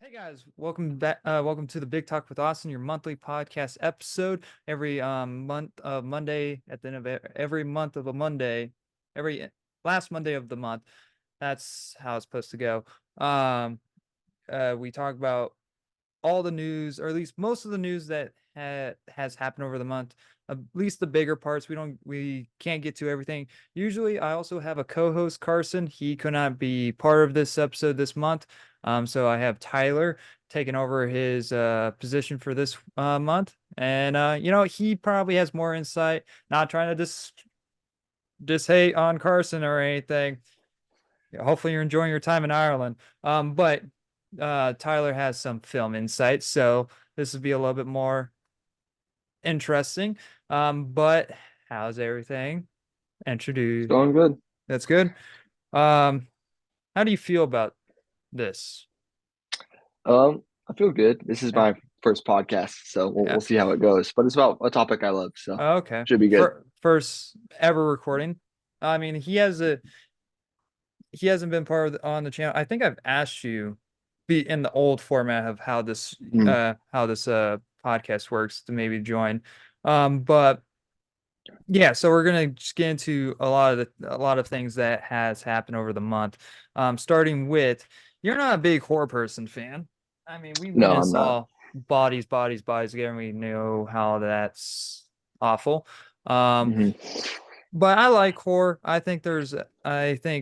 Hey guys, welcome back. Welcome to the Big Talk with Austin, your monthly podcast episode. Every month of Monday at the end of every month of a Monday, every last Monday of the month. That's how it's supposed to go. We talk about all the news, or at least most of the news that has happened over the month. At least the bigger parts. We can't get to everything. Usually, I also have a co-host, Carson. He could not be part of this episode this month. So I have Tyler taking over his position for this month, and he probably has more insight. Not trying to just hate on Carson or anything. Hopefully, you're enjoying your time in Ireland. But Tyler has some film insight, so this will be a little bit more interesting. But how's everything? It's Introduce. going good. That's good. How do you feel about this? I feel good. This is Yeah. my first podcast, so we'll Yeah. we'll see how it goes. But it's about a topic I love, so Okay. should be good. First ever recording. I mean, he hasn't been part of on the channel. I think I've asked you be in the old format of how this Mm. podcast works to maybe join. But yeah, so we're gonna just get into a lot of things that has happened over the month. Starting with, you're not a big horror person fan. I mean, we went No, and I'm not. saw bodies together, and we know how that's awful. Hmm. But I like horror. I think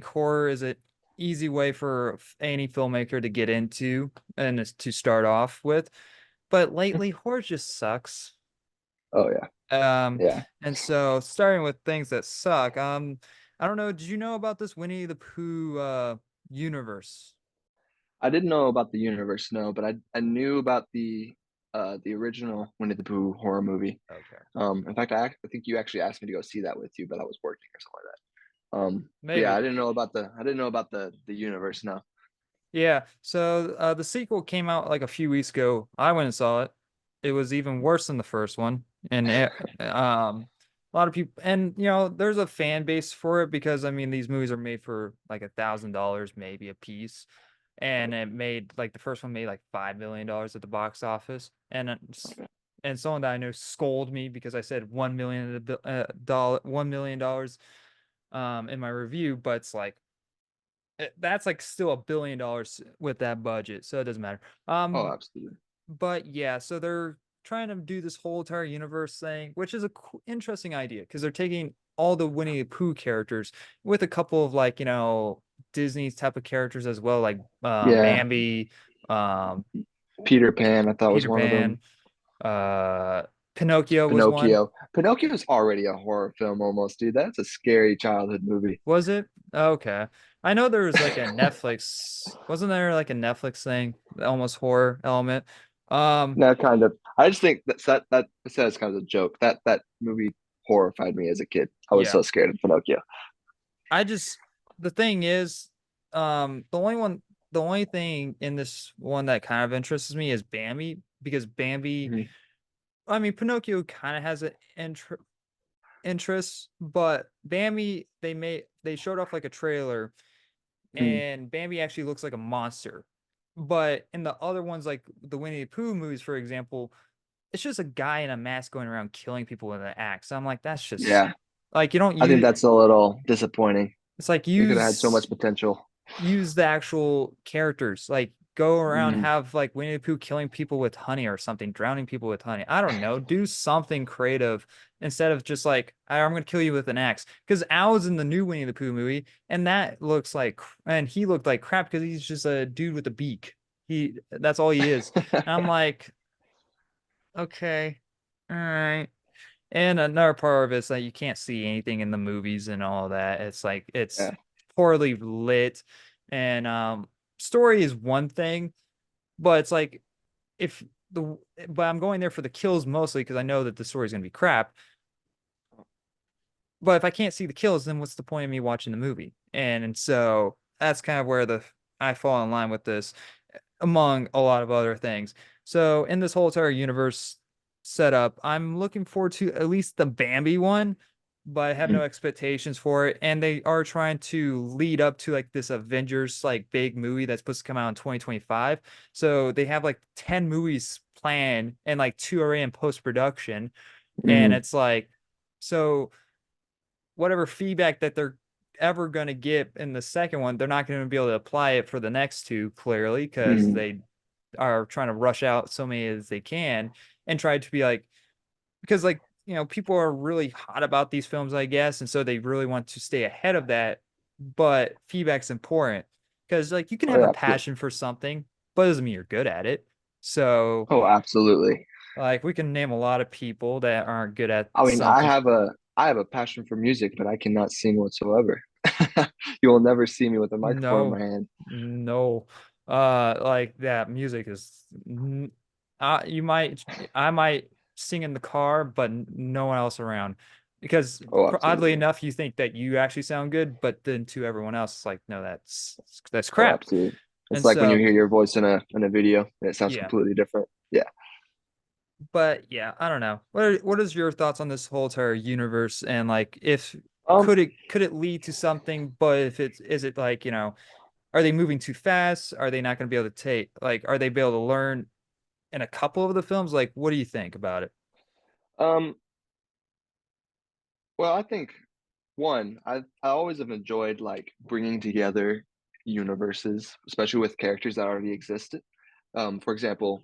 horror is an easy way for any filmmaker to get into and to start off with. But lately, horror just sucks. Oh yeah, Um, yeah. and so starting with things that suck. I don't know. Did you know about this Winnie the Pooh universe? I didn't know about the universe, no, but I knew about the original Winnie the Pooh horror movie. Okay, In fact, I think you actually asked me to go see that with you, but I was working or something like that. But yeah, maybe. I didn't know about the universe. No. Yeah. So the sequel came out like a few weeks ago. I went and saw it. It was even worse than the first one, and a lot of people, and there's a fan base for it because I mean these movies are made for like $1,000 maybe a piece, and it made like the first one made like $5 million at the box office, Okay. and someone that I know scolded me because I said $1 million in my review, but it's like that's like still $1 billion with that budget, so it doesn't matter. Oh, Um, absolutely. but yeah, so they're trying to do this whole entire universe thing, which is a interesting idea because they're taking all the Winnie the Pooh characters with a couple of like Disney type of characters as well, like Yeah, Bambi, um, Peter Pan, I thought was Peter one of them. Pan, uh, Pinocchio was one. Pinocchio. Pinocchio is already a horror film almost, dude. That's a scary childhood movie. Was it? Okay. I know there was like a Netflix, wasn't there like a Netflix thing, almost horror element? Um, No, kind of. I just think that says kind of a joke. That movie horrified me as a kid. I was yeah. so scared of Pinocchio. I just the thing is, the only thing in this one that kind of interests me is Bambi because Bambi, Mhm. I mean, Pinocchio kind of has an interest, but Bambi they showed off like a trailer, Mhm. and Bambi actually looks like a monster. But in the other ones, like the Winnie the Pooh movies, for example, it's just a guy in a mask going around killing people with an axe. I'm like, that's just Yeah, like you don't I think use. that's a little disappointing. It's like They could have had so much potential. use the actual characters. Like go around Mhm. have like Winnie the Pooh killing people with honey or something, drowning people with honey. I don't know. Do something creative instead of just like I'm gonna kill you with an axe. Because Owl's in the new Winnie the Pooh movie, and that looks like and he looked like crap because he's just a dude with a beak. That's all he is. And I'm like, okay, all right. And another part of it is that you can't see anything in the movies and all that. It's like it's Yeah. poorly lit, and story is one thing, but it's like if the but I'm going there for the kills mostly because I know that the story's gonna be crap. But if I can't see the kills, then what's the point of me watching the movie? And so that's kind of where the I fall in line with this, among a lot of other things. So in this whole entire universe, setup. I'm looking forward to at least the Bambi one, but I have no Mhm. expectations for it. And they are trying to lead up to like this Avengers like big movie that's supposed to come out in 2025. So they have like 10 movies planned and like two are in post-production. And Mhm. it's like, so whatever feedback that they're ever going to get in the second one, they're not going to be able to apply it for the next two, clearly, because Mhm. they are trying to rush out so many as they can and try to be like, because like, people are really hot about these films, I guess, and so they really want to stay ahead of that. But feedback's important because like you can Oh have a yeah, absolutely. passion for something, but it doesn't mean you're good at it. So Oh, absolutely. like we can name a lot of people that aren't good at I mean, something. I have a passion for music, but I cannot sing whatsoever. You will never see me with a microphone in my No, hand. no. Like that music is you might I might sing in the car, but no one else around. Because Oh, oddly absolutely. enough, you think that you actually sound good, but then to everyone else, it's like, no, that's Oh, crap. absolutely. It's And like when you so, hear your voice in a video and it sounds yeah. completely different. Yeah. But yeah, I don't know. What is your thoughts on this whole entire universe and like if Um, could it lead to something, but if it's is it like, are they moving too fast? Are they not going to be able to take like are they be able to learn in a couple of the films? Like, what do you think about it? um, well, I think one, I always have enjoyed like bringing together universes, especially with characters that already existed. For example,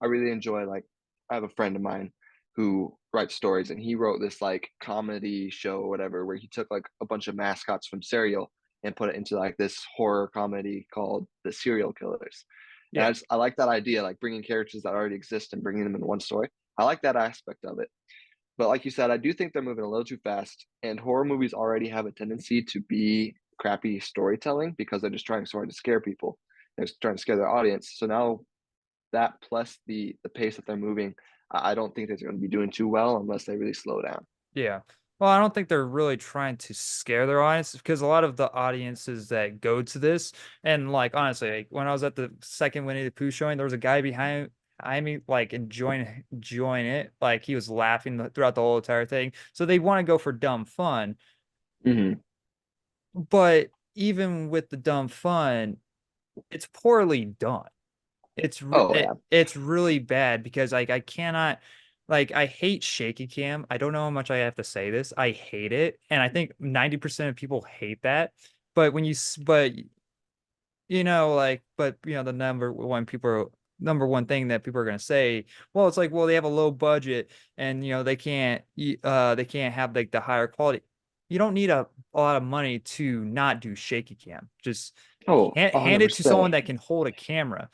I really enjoy like I have a friend of mine who writes stories and he wrote this like comedy show or whatever where he took like a bunch of mascots from cereal and put it into like this horror comedy called The Serial Killers. And Yeah. I like that idea, like bringing characters that already exist and bringing them in one story. I like that aspect of it. But like you said, I do think they're moving a little too fast. And horror movies already have a tendency to be crappy storytelling because they're just trying so hard to scare people. They're trying to scare their audience. So now that plus the pace that they're moving, I don't think they're going to be doing too well unless they really slow down. Yeah. Well, I don't think they're really trying to scare their audience because a lot of the audiences that go to this, and like honestly, like, when I was at the second Winnie the Pooh showing, there was a guy behind me, like enjoying it, like he was laughing throughout the whole entire thing. So they want to go for dumb fun, Hmm. but even with the dumb fun, it's poorly done. Oh yeah. It's really bad because like I cannot like I hate shaky cam. I don't know how much I have to say this. I hate it, and I think 90% of people hate that. But but like but the number one thing that people are going to say, well, it's like, well, they have a low budget and they can't have like the higher quality. You don't need a lot of money to not do shaky cam. Just Oh, hand it to 100%. someone that can hold a camera.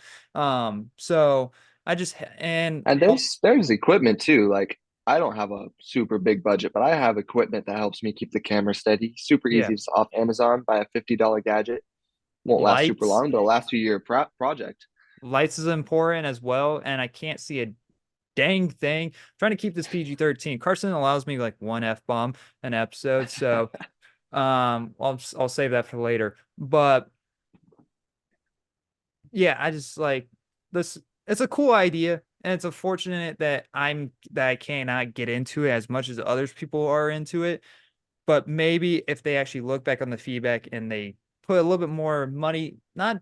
So I just and And there's equipment too. Like I don't have a super big budget, but I have equipment that helps me keep the camera steady. Super yeah, easy. It's off Amazon. Buy a $50 gadget. Won't last super lights long, but it'll last you your project. lights is important as well, and I can't see a dang thing. I'm trying to keep this PG-13. Carson allows me like one F-bomb an episode, so I'll save that for later. But yeah, I just like this. It's a cool idea, and it's unfortunate that I cannot get into it as much as others people are into it. But maybe if they actually look back on the feedback and they put a little bit more money, not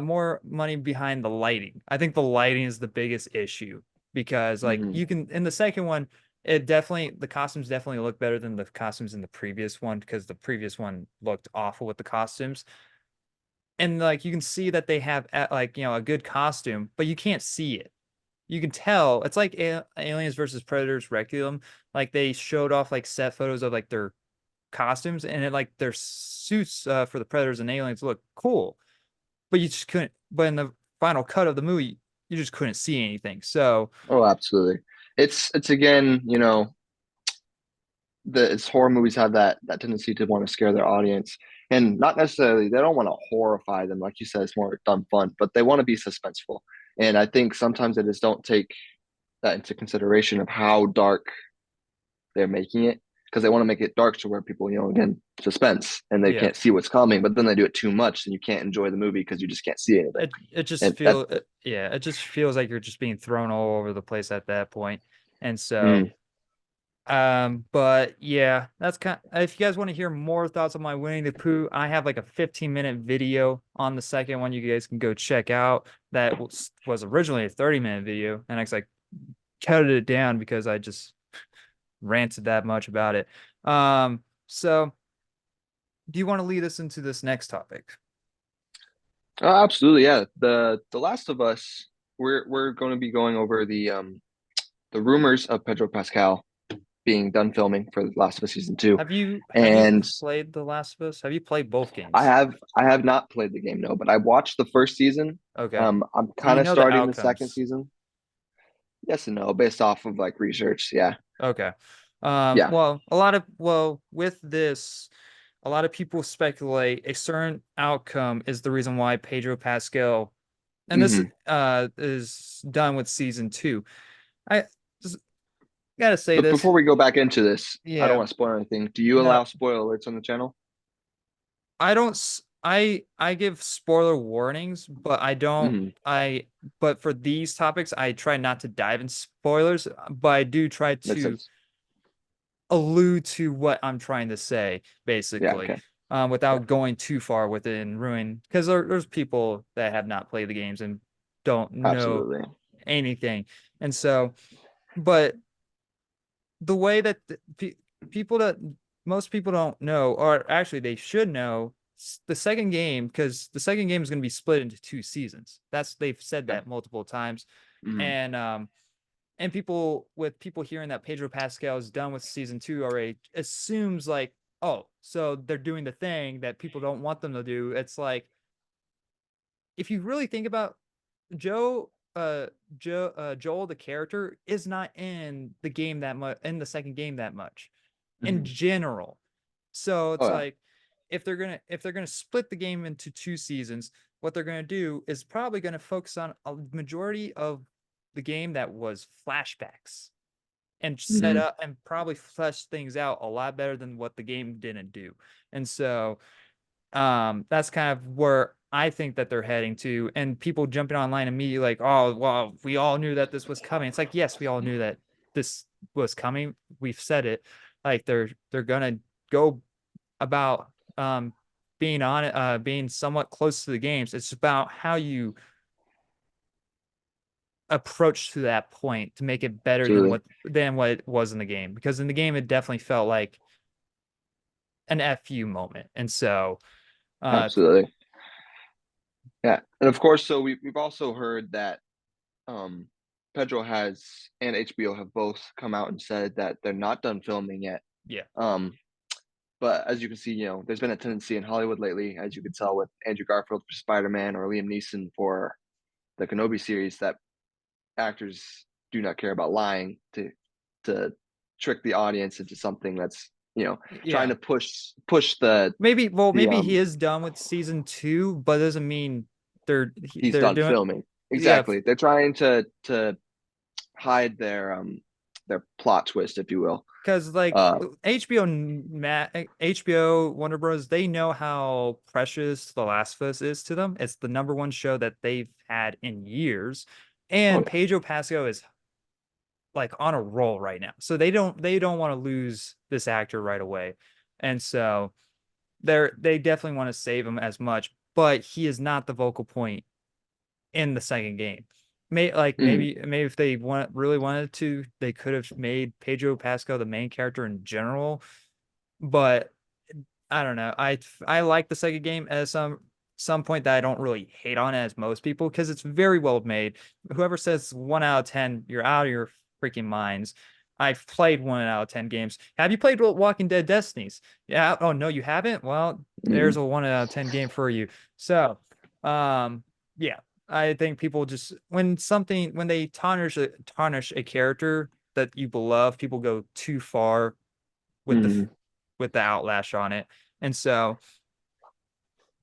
more money behind the lighting. I think the lighting is the biggest issue because like Hmm. you can in the second one, it definitely the costumes definitely look better than the costumes in the previous one because the previous one looked awful with the costumes. And like you can see that they have like a good costume, but you can't see it. You can tell it's like Aliens versus Predators Requiem. Like they showed off like set photos of like their costumes and it like their suits for the Predators and Aliens look cool, but you just couldn't. But in the final cut of the movie, you just couldn't see anything. So Oh, absolutely. It's again, the it's horror movies have that tendency to want to scare their audience. And not necessarily they don't want to horrify them, like you said, it's more done fun, but they want to be suspenseful. And I think sometimes they just don't take that into consideration of how dark they're making it. because they want to make it dark to where people, again, suspense and they Yeah. can't see what's coming, but then they do it too much and you can't enjoy the movie because you just can't see anything. It just And that, feel yeah, it just feels like you're just being thrown all over the place at that point. And so mm, but yeah, that's kind if you guys want to hear more thoughts on my Winnie the Pooh, I have like a 15-minute video on the second one you guys can go check out. That was originally a 30-minute video, and I like cut it down because I just ranted that much about it. So do you want to lead us into this next topic? absolutely, yeah. The Last of Us, we're going to be going over the rumors of Pedro Pascal being done filming for The Last of Us season two. Have you And played The Last of Us? Have you played both I games? have I have not played the game, no, but I watched the first season. Okay. I'm So you kind of know the starting the second outcomes. season. Yes and no, based off of like research. Yeah. Okay. Yeah. With this, a lot of people speculate a certain outcome is the reason why Pedro Pascal, and this hmm is done with season two. I just gotta say But this. before we go back into this, I don't Yeah. want to spoil anything. Do you No, allow spoiler alerts on the channel? I don't I give spoiler warnings, but I don't hmm I but for these topics I try not to dive in spoilers, but I do try Makes to sense. allude to what I'm trying to say, Yeah. basically, Okay. Yeah. without going too far with it and ruin. Because there's people that have not played the games and don't know Absolutely. anything, and so, but the way that people that most people don't know, or actually they should know, the second game, because the second game is going to be split into two seasons. They've said Okay. that multiple times, hmm and people hearing that Pedro Pascal is done with season two already assumes like, oh, so they're doing the thing that people don't want them to do. It's like if you really think about Joe, Joel, the character, is not in the game that much in the second game that much in hmm general. So Oh it's yeah. like if they're gonna split the game into two seasons, what they're gonna do is probably gonna focus on a majority of the game that was flashbacks and set hmm up and probably flesh things out a lot better than what the game didn't do. And so that's kind of where I think that they're heading to. And people jumping online immediately like, oh, well, we all knew that this was coming. It's like, yes, we all knew that this was coming. We've said it. Like they're gonna go about being on it, being somewhat close to the games. It's about how you approach to that point to make it better than Absolutely. what it was in the game. Because in the game it definitely felt like an FU moment. And so uh Absolutely. Yeah. And of course, so we've also heard that um Pedro has and HBO have both come out and said that they're not done filming yet. yeah. Um, but as you can see, there's been a tendency in Hollywood lately, as you can tell with Andrew Garfield for Spider-Man or Liam Neeson for the Kenobi series, that actors do not care about lying to trick the audience into something that's trying Yeah. to push the Maybe the he is done with season two, but doesn't mean he's they're done doing filming. yeah, Exactly. They're trying to hide their plot twist, if you will. because like Uh HBO Warner Bros. They know how precious The Last of Us is to them. It's the number one show that they've had in years, oh and yeah. Pedro Pascal is like on a roll right now, so they don't want to lose this actor right away, and so they definitely want to save him as much, but he is not the vocal point in the second game. Mhm. Maybe if they really wanted to, they could have made Pedro Pascal the main character in general. But I don't know. I like the second game at some point that I don't really hate on it as most people because it's very well made. Whoever says 1 out of 10, you're out of your freaking minds. I've played 1 out of 10 games. Have you played Walking Dead Destinies? Yeah. Oh no, you haven't? Well, there's Mhm. a 1 out of 10 game for you. So, yeah, I think people just when they tarnish a character that you love, people go too far with Mhm. with the outlash on it. And so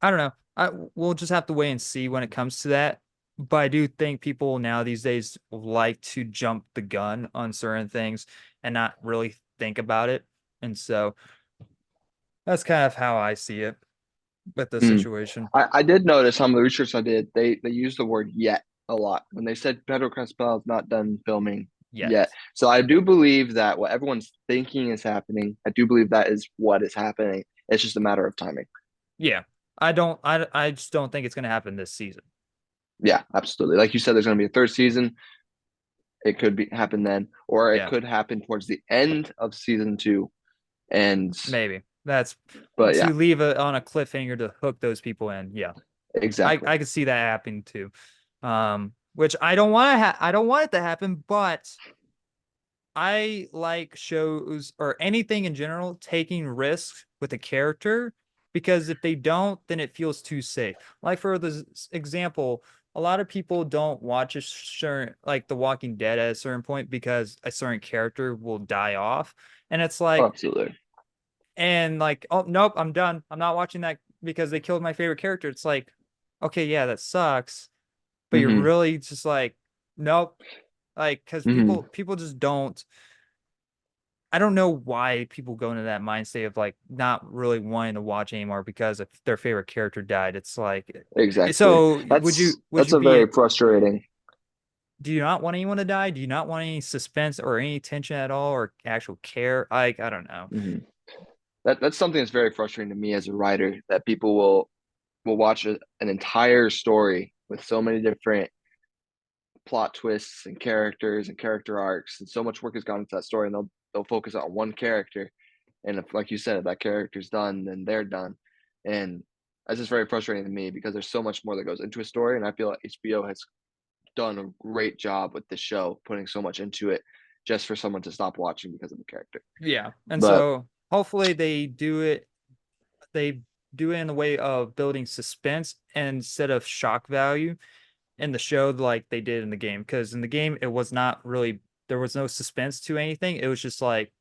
I don't know. We'll just have to wait and see when it comes to that. But I do think people now these days like to jump the gun on certain things and not really think about it. And so that's kind of how I see it with the Mm. situation. I did notice some of the research I did. They use the word yet a lot when they said Pedro Pascal is not done filming yet. Yet. So I do believe that what everyone's thinking is happening. I do believe that is what is happening. It's just a matter of timing. Yeah. I just don't think it's gonna happen this season. Yeah, absolutely. Like you said, there's going to be a third season. It could be happen then, or it Yeah, could happen towards the end of season two. And maybe. That's but to yeah, leave it on a cliffhanger to hook those people in. Yeah. exactly. I could see that happening too. Which I don't want it to happen, but I like shows or anything in general taking risks with a character because if they don't, then it feels too safe. Like for this example, a lot of people don't watch a certain like The Walking Dead at a certain point because a certain character will die off. And it's Oh, like, absolutely. and like, oh nope, I'm done. I'm not watching that because they killed my favorite character. It's like, okay, yeah, that sucks, but you're Hmm. really just like, nope, like because Hmm. people just don't. I don't know why people go into that mind state of like not really wanting to watch anymore because if their favorite character died. It's like, Exactly. so would That's you a be? very frustrating. Do you not want anyone to die? Do you not want any suspense or any tension at all or actual care? Like I don't know. Hmm. That's something that's very frustrating to me as a writer that people will watch an entire story with so many different plot twists and character arcs and so much work has gone into that story and they'll focus on one character and if like you said if that character's done then they're done and that's just very frustrating to me because there's so much more that goes into a story and I feel like HBO has done a great job with the show putting so much into it just for someone to stop watching because of a character Yeah, and but so hopefully they do it in the way of building suspense instead of shock value in the show like they did in the game because in the game it was not really there was no suspense to anything. It was just like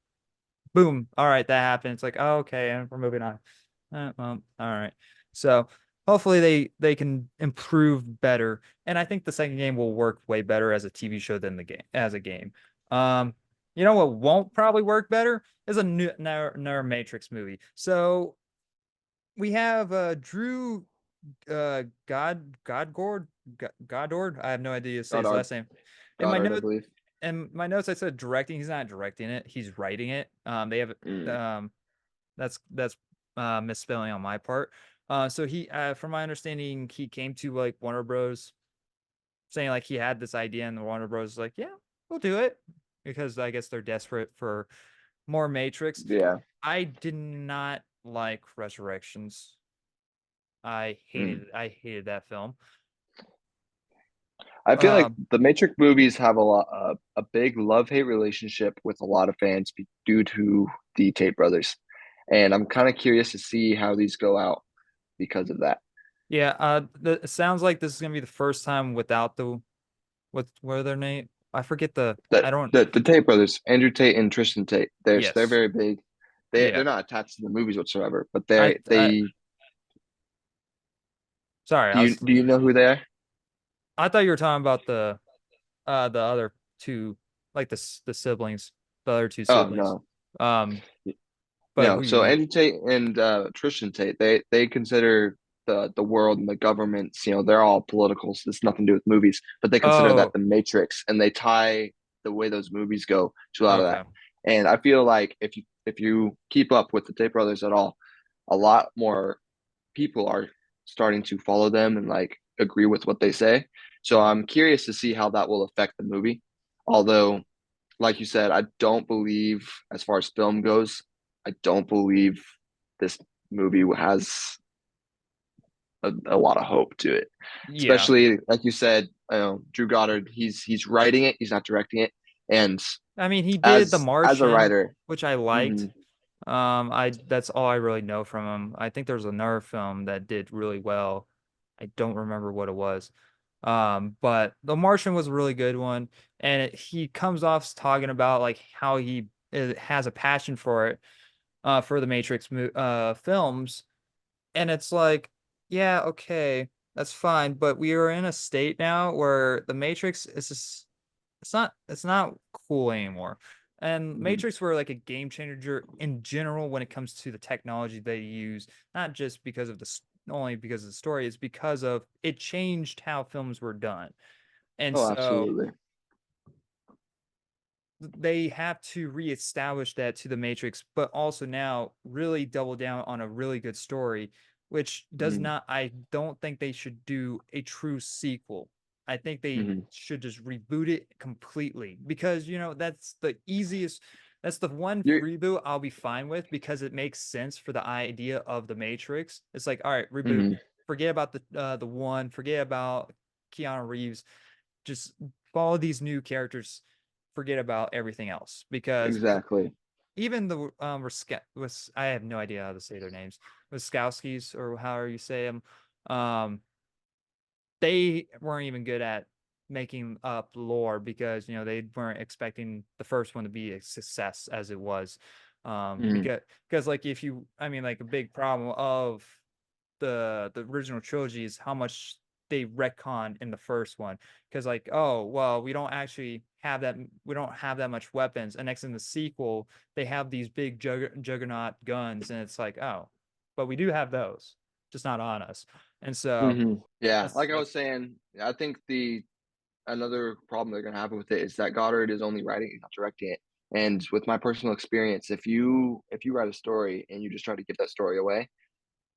boom, all right, that happened. It's like, oh, okay, and we're moving on. Well, all right. So hopefully they can improve better. And I think the second game will work way better as a TV show than the game as a game. Um, you know what won't probably work better is a new another Matrix movie. So we have Drew Godgord Goddard. I have no idea to say his Goddard last name. In my Goddard I note believe. in my notes I said directing. He's not directing it. He's writing it. They have Mm, um that's misspelling on my part. So he from my understanding he came to like Warner Bros saying like he had this idea and the Warner Bros was like, "Yeah, we'll do it." Because I guess they're desperate for more Matrix. yeah. I did not like Resurrections. Mm. I hated that film. I feel like Um, the Matrix movies have a big love-hate relationship with a lot of fans due to the Tate brothers. And I'm kind of curious to see how these go out because of that. yeah, it sounds like this is gonna be the first time without the what are their name? I forget the That I don't the Tate brothers, Andrew Tate and Tristan Tate, they're yes. very big. Yeah. They're not attached to the movies whatsoever, but I they sorry, do you know who they are? I thought you were talking about the other two like the siblings, the other two Oh siblings. no. Um, but No, who so you Andrew Tate and Tristan Tate, they consider the world and the governments, they're all political, so it's nothing to do with movies, but they consider that oh, the Matrix, and they tie the way those movies go to a lot of that. okay. And I feel like if you keep up with the Tate brothers at all, a lot more people are starting to follow them and like agree with what they say. So Mhm. I'm curious to see how that will affect the movie. Although like you said, I don't believe, as far as film goes, I don't believe this movie has a lot of hope to it. Yeah. Especially like you said, Drew Goddard, he's writing it, he's not directing it, and I mean, he did The as a Martian, writer, which I liked. mhm, I that's all I really know from him. I think there's another film that did really well. I don't remember what it was. But The Martian was a really good one, and he comes off talking about like how he has a passion for it, for the Matrix films, and it's like, yeah, okay, that's fine, but we are in a state now where the Matrix is just it's not cool anymore. And Mhm. Matrix were like a game changer in general when it comes to the technology they use, not just because of only because of the story, it's because of it changed how films were done. And Oh, so absolutely. they have to reestablish that to the Matrix, but also now really double down on a really good story, which does Mhm. not, I don't think they should do a true sequel. I think they Mhm. should just reboot it completely because, that's the easiest, that's the one You're reboot I'll be fine with because it makes sense for the idea of the Matrix. It's like, all right, reboot, mhm. forget about the one, forget about Keanu Reeves, just follow these new characters, forget about everything else because Exactly. even the was I have no idea how to say their names, Wiskowskis or however you say them, um they weren't even good at making up lore because they weren't expecting the first one to be a success as it was, Mhm. because like if you I mean like a big problem of the original trilogy is how much they retcon in the first one because like oh well we don't have that much weapons, and next in the sequel they have these big juggernaut guns and it's like oh but we do have those, just not on us. And so Yeah, that's like I was that's saying, I think the another problem they're gonna have with it is that Goddard is only writing and not directing it. And with my personal experience, if you write a story and you just try to give that story away,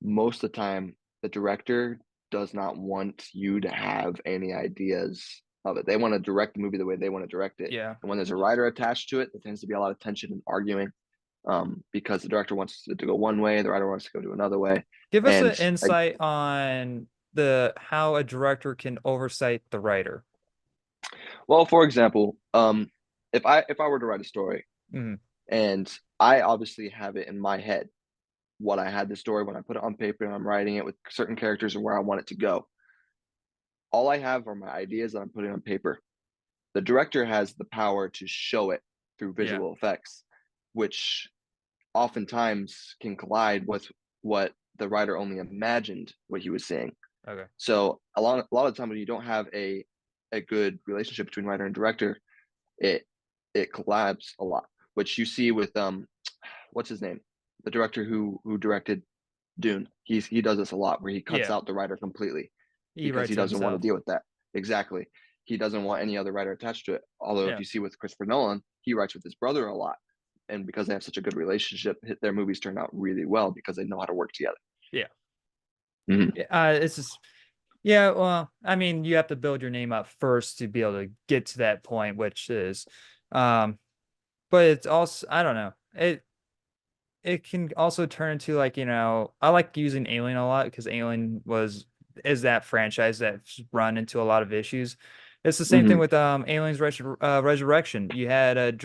most of the time the director does not want you to have any ideas of it. They want to direct the movie the way they want to direct it. yeah. And when there's a writer attached to it, there tends to be a lot of tension and arguing, because the director wants it to go one way, the writer wants to go to another way. Give us an And insight on the how a director can oversight the writer. well, for example, if I were to write a story Mhm. and I obviously have it in my head what I had the story when I put it on paper and I'm writing it with certain characters and where I want it to go. All I have are my ideas that I'm putting on paper. The director has the power to show it through Yeah. visual effects, which oftentimes can collide with what the writer only imagined what he was seeing. Okay. So a lot of the time when you don't have a good relationship between writer and director, it it collabs a lot, which you see with what's his name, the director who directed Dune. He does this a lot where he cuts Yeah. out the writer completely He because he writes it doesn't want to himself. deal with that. Exactly. He doesn't want any other writer attached to it. Although if Yeah. you see with Christopher Nolan, he writes with his brother a lot. And because they have such a good relationship, their movies turn out really well because they know how to work together. Yeah. Mhm. Yeah, it's just yeah, well, I mean, you have to build your name up first to be able to get to that point, which is um but it's also I don't know. It can also turn into like, I like using Alien a lot because Alien was is that franchise that's run into a lot of issues. It's the same thing Mhm. with Resurrection. You had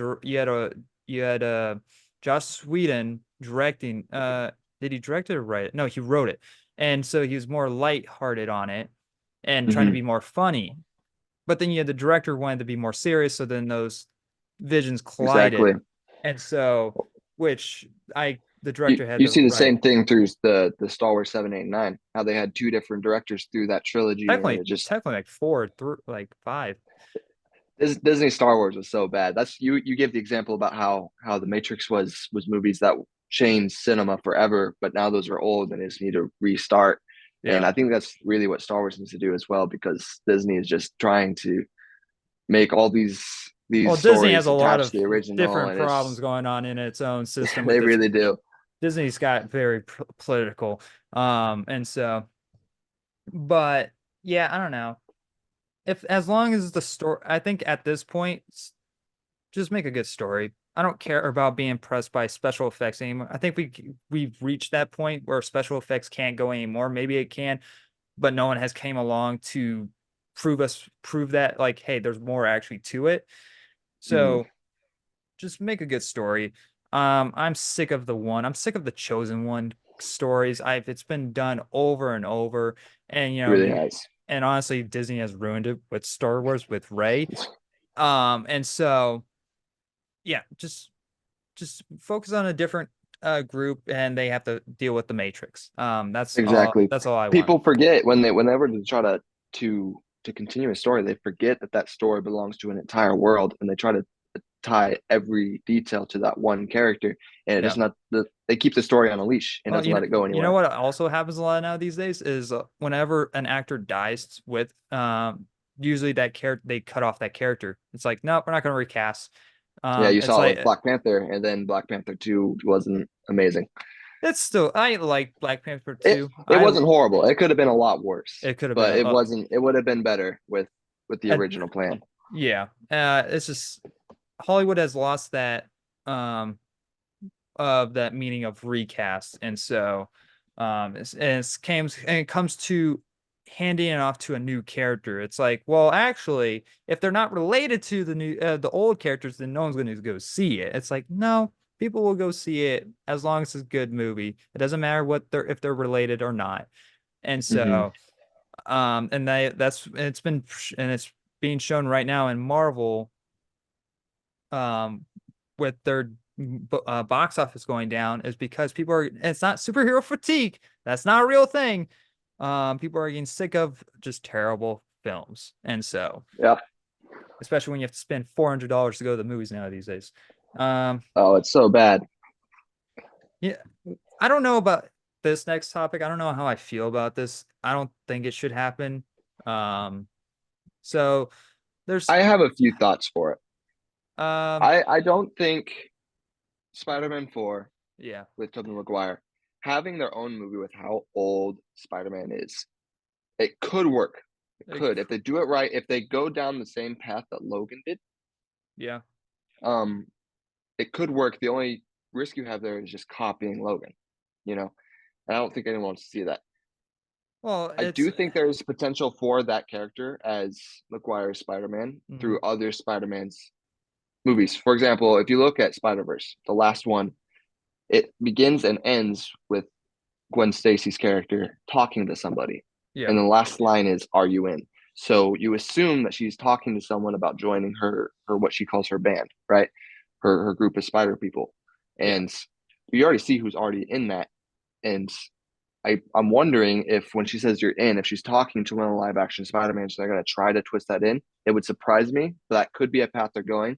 Joss Whedon directing. Did he direct it or write it? No, he wrote it. And so he was more lighthearted on it and trying to Mhm. be more funny. But then you had the director wanted to be more serious, so then those visions collided. Exactly. And so which I the You director had you the see the right. same thing through the Star Wars 7, 8, and 9. How they had two different directors through that trilogy, and Technically, it just technically like four through like five. Disney Star Wars was so bad. That's you gave the example about how the Matrix was movies that changed cinema forever, but now those are old and they just need to restart. Yeah. And I think that's really what Star Wars needs to do as well, because Disney is just trying to make all Well, these Disney has stories a lot attached of to the original, different and problems it's going on in its own system with they its really do. Disney's got very political. And so but yeah, I don't know. If as long as the story I think at this point just make a good story. I don't care about being impressed by special effects anymore. I think we've reached that point where special effects can't go anymore. Maybe it can, but no one has came along to prove that like, hey, there's more actually to it. Mhm. So just make a good story. I'm sick of I'm sick of the chosen one stories. It's been done over and over, and It really has. and honestly, Disney has ruined it with Star Wars with Rey. And so yeah, just focus on a different group, and they have to deal with the Matrix. That's all. Exactly. That's all I want. People forget whenever they try to continue a story, they forget that that story belongs to an entire world, and they try to tie every detail to that one character, and it Yeah. does not. They keep the story on a leash and Oh, doesn't let it go you know anywhere. what also happens a lot now these days is whenever an actor dies with usually that character they cut off that character. It's like, no, we're not going to recast. Yeah, you It's saw it with like Black Panther, and then Black Panther 2 wasn't amazing. it's still I like Black Panther It 2. it I wasn't horrible. It could have been a lot worse, It could have but been it wasn't. It would have been better with the at, original plan. yeah. It's just Hollywood has lost that um of that meaning of recast, and so and it comes to handing it off to a new character. It's like, well, actually, if they're not related to the old characters, then no one's going to go see it. It's like, no, people will go see it as long as it's a good movie. It doesn't matter what they're if they're related or not. And Hmm. so and that's and it's being shown right now in Marvel with their box office going down is because people are it's not superhero fatigue. That's not a real thing. People are getting sick of just terrible films. And so, Yeah. especially when you have to spend $400 to go to the movies now these days. Um, Oh, it's so bad. yeah, I don't know about this next topic. I don't know how I feel about this. I don't think it should happen. Um, so there's I have a few thoughts for it. um I don't think Spider-Man 4 yeah, with Tobey Maguire having their own movie with how old Spider-Man is. It could work. It it, could if they do it right. If they go down the same path that Logan did, yeah. um, it could work. The only risk you have there is just copying Logan. You know, and I don't think anyone wants to see that. Well, I it's do think there is potential for that character as Maguire's Spider-Man mhm, through other Spider-Man's movies. For example, if you look at Spider-Verse, the last one, it begins and ends with Gwen Stacy's character talking to somebody. yeah, And the last line is, "Are you in?" So you assume that she's talking to someone about joining her what she calls her band, right? Her group of spider people. yeah. And you already see who's already in that. And I'm wondering if when she says you're in, if she's talking to one of the live action Spider-Man, so they're gonna try to twist that in. It would surprise me, but that could be a path they're going.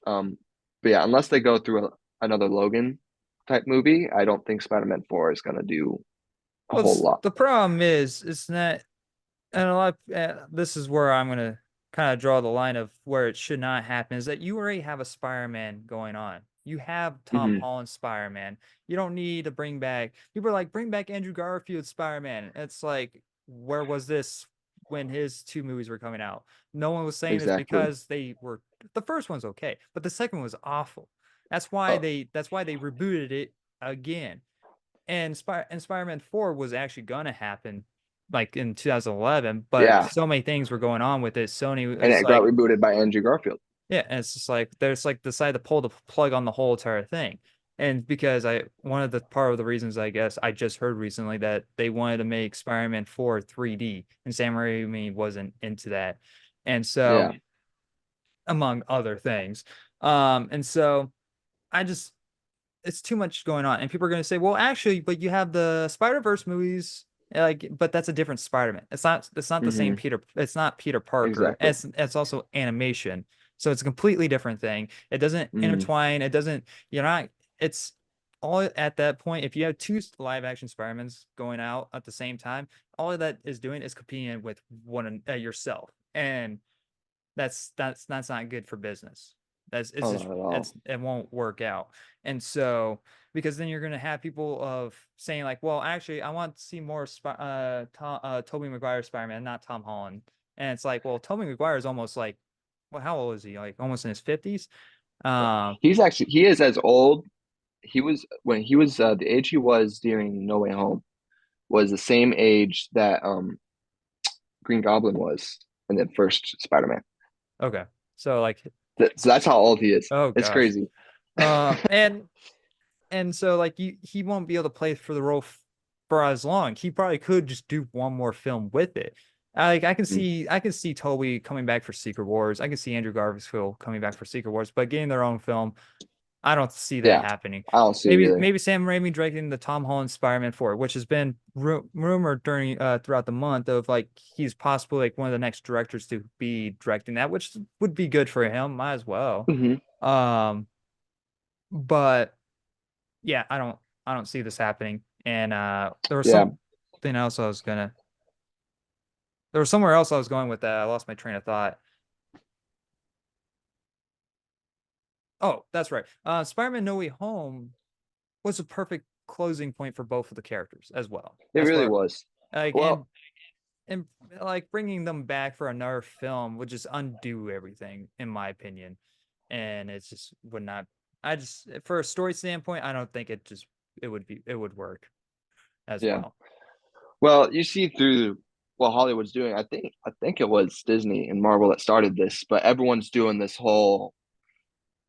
Um, but yeah, unless they go through another Logan type movie, I don't think Spider-Man 4 is gonna do a Well, whole lot. the problem is it's not, and a lot. This is where I'm gonna kind of draw the line of where it should not happen. Is that you already have a Spider-Man going on. You have Tom Hmm. Holland Spider-Man. You don't need to bring back. People are like, bring back Andrew Garfield Spider-Man. It's like, where was this when his two movies were coming out? No one was saying this Exactly. because they were the first one's okay, but the second was awful. That's why Oh, they rebooted it again. And Spider-Man 4 was actually gonna happen like in 2011, but yeah. so many things were going on with it. Sony And was it got like, rebooted by Andrew Garfield. yeah, and it's just like there's like decided to pull the plug on the whole entire thing. And because one of the part of the reasons I guess I just heard recently that they wanted to make Spider-Man 4 3D and Sam Raimi wasn't into that. And so Yeah. among other things. And so I just it's too much going on. And people are going to say, well, actually, but you have the Spider-Verse movies, like, but that's a different Spider-Man. It's not the same Hmm. Peter. It's not Peter Parker. Exactly. It's also animation. So it's a completely different thing. It doesn't Mm. intertwine. It doesn't, you're not, it's all at that point. If you have two live action Spider-Mans going out at the same time, all of that is doing is competing with one yourself. And that's not good for business. It's Oh, just not at all. it won't work out. And so because then you're gonna have people of saying like, well, actually, I want to see more Tobey Maguire Spider-Man, not Tom Holland. And it's like, well, Tobey Maguire is almost like, well, how old is he? Like almost in his 50s. Um, He is as old. He was when he was the age he was during No Way Home was the same age that Green Goblin was in the first Spider-Man. okay. So like, So that's how old he is. oh It's gosh. crazy. Uh, and and so like he won't be able to play for the role for as long. He probably could just do one more film with it. Like Mm. I can see Toby coming back for Secret Wars. I can see Andrew Garfield coming back for Secret Wars, but getting their own film, I don't see that Yeah, happening. I don't see it Maybe either. Sam Raimi directing the Tom Holland Spider-Man 4, which has been rumored during throughout the month of like he's possibly like one of the next directors to be directing that, which would be good for him. Might as well. Hmm. Um, but yeah, I don't see this happening. And there was Yeah, something else I was gonna there was somewhere else I was going with that. I lost my train of thought. Oh, that's right. Spider-Man No Way Home was a perfect closing point for both of the characters as well. it As really far was. like Well, and like bringing them back for another film would just undo everything, in my opinion. And it's just would not. I just for a story standpoint, I don't think it would work as yeah. well. Well, you see through what Hollywood's doing. I think it was Disney and Marvel that started this, but everyone's doing this whole,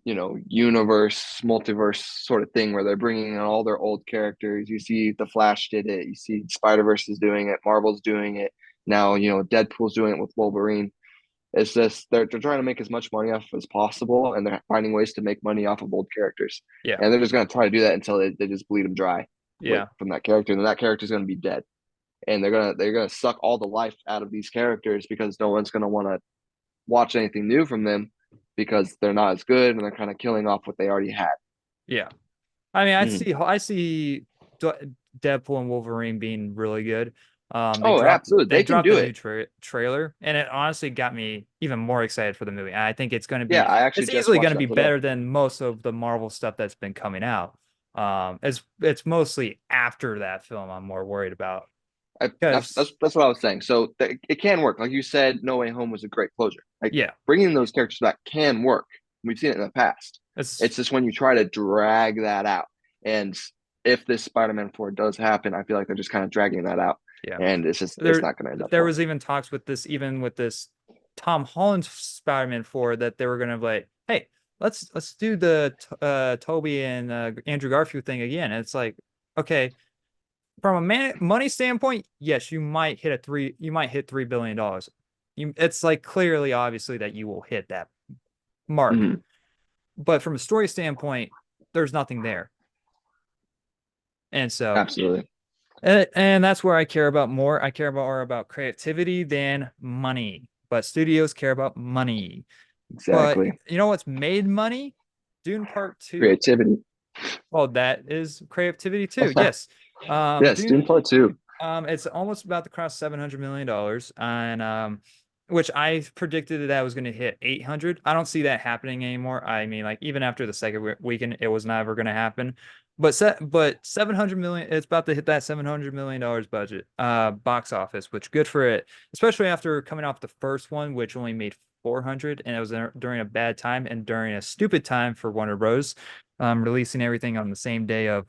universe, multiverse sort of thing where they're bringing in all their old characters. You see The Flash did it. You see Spider-Verse is doing it. Marvel's doing it. Now, Deadpool's doing it with Wolverine. It's just they're trying to make as much money off as possible, and they're finding ways to make money off of old characters. Yeah, And they're just going to try to do that until they just bleed them dry yeah, from that character, and then that character is going to be dead. And they're gonna suck all the life out of these characters because no one's gonna want to watch anything new from them because they're not as good and they're kind of killing off what they already had. yeah. I mean, Mm. I see Deadpool and Wolverine being really good. Oh, absolutely, They they can dropped do a new it. trailer, and it honestly got me even more excited for the movie. I think Yeah, I actually it's just easily going watched to be that today. better than most of the Marvel stuff that's been coming out. It's mostly after that film I'm more worried about That's because that's that's what I was saying. So it can work, like you said. No Way Home was a great closure. Like yeah, bringing those characters back can work. We've seen it in the past. it's It's just when you try to drag that out, and if this Spider-Man 4 does happen, I feel like they're just kind of dragging that out, yeah. and it's not going to end up There well. was even talks with even with this Tom Holland Spider-Man 4 that they were gonna like, hey, let's do the Toby and Andrew Garfield thing again. And it's like, okay, from a money standpoint, yes, you might hit $3 billion. It's like clearly, obviously, that you will hit that mark. Mhm. But from a story standpoint, there's nothing there. And so Absolutely. and that's where I care about more. I care more about creativity than money. But studios care about money. But Exactly. you know what's made money? Dune Part 2. Creativity. Well, that is creativity too. Yes. Yes, Dune Dune Part 2. it's almost about to cross $700 million and which I predicted that was going to hit 800. I don't see that happening anymore. I mean, like even after the second weekend, it was never going to happen. But 700 million, it's about to hit that $700 million budget box office, which good for it, especially after coming off the first one, which only made 400, and it was during a bad time and during a stupid time for Warner Bros. Releasing everything on the same day of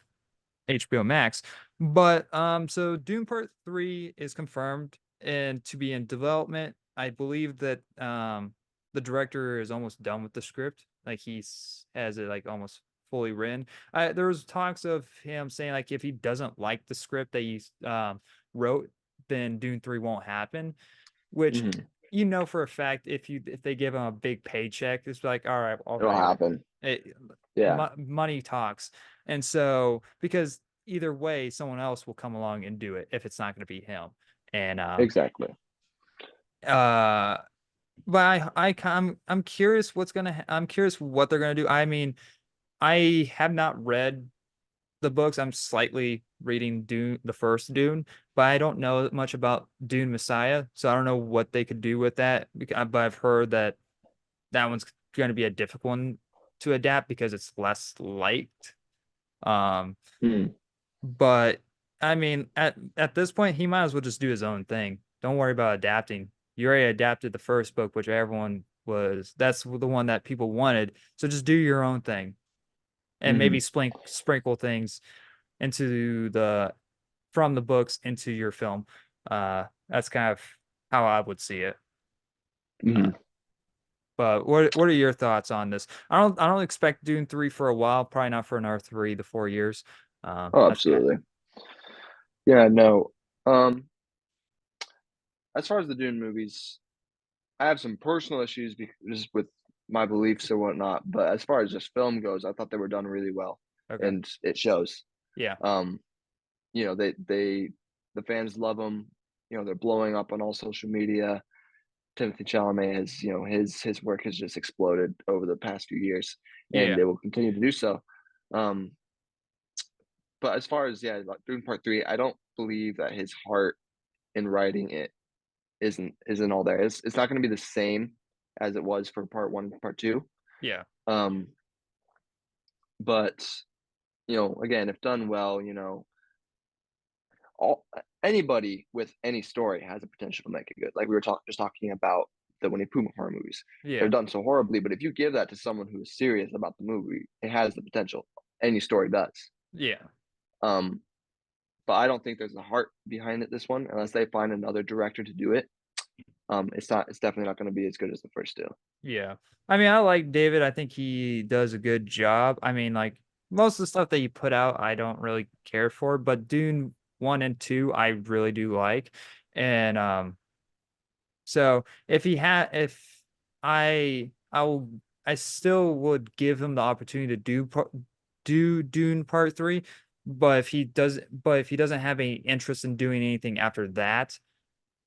HBO Max. But so Dune Part 3 is confirmed and to be in development. I believe that the director is almost done with the script. Like has it like almost fully written. There was talks of him saying like if he doesn't like the script that he wrote, then Dune 3 won't happen, which Mhm. for a fact if they give him a big paycheck, it's like all right, It'll okay, happen. it, Yeah, money talks. And so because either way, someone else will come along and do it if it's not going to be him. And exactly. uh, but I'm curious I'm curious what they're gonna do. I mean, I have not read the books. I'm slightly reading Dune, the first Dune, but I don't know much about Dune Messiah, so I don't know what they could do with that. But I've heard that that one's going to be a difficult one to adapt because it's less liked. Um, Mm. But I mean, at this point, he might as well just do his own thing. Don't worry about adapting. You already adapted the first book, which everyone was. That's the one that people wanted. So just do your own thing, and maybe Hmm. sprinkle things into the from the books into your film. That's kind of how I would see it. Uh, Hmm. but what are your thoughts on this? I don't expect Dune 3 for a while. Probably not for another 3 to 4 years. Oh, That's kind absolutely. Yeah, no. As far as the Dune movies, I have some personal issues because with my beliefs or whatnot. But as far as just film goes, I thought they were done really well, Okay. and it shows. Yeah. Um, the fans love them. They're blowing up on all social media. Timothy Chalamet has, his work has just exploded over the past few years, and Yeah. it will continue to do so. Um, but as far as like Dune Part Three, I don't believe that his heart in writing it isn't all there. It's not going to be the same as it was for Part One and Part Two. Yeah. Um, but again, if done well, all anybody with any story has the potential to make it good. Like we were talking about the Winnie Pooh horror movies. They're Yeah. done so horribly, but if you give that to someone who is serious about the movie, it has the potential. Any story does. Yeah. Um, but I don't think there's a heart behind it this one, unless they find another director to do it. It's definitely not going to be as good as the first two. Yeah. I mean, I like David. I think he does a good job. I mean, like most of the stuff that he put out, I don't really care for, but Dune 1 and 2, I really do like. And so if I will I still would give him the opportunity to do Dune Part 3, but if he doesn't have any interest in doing anything after that,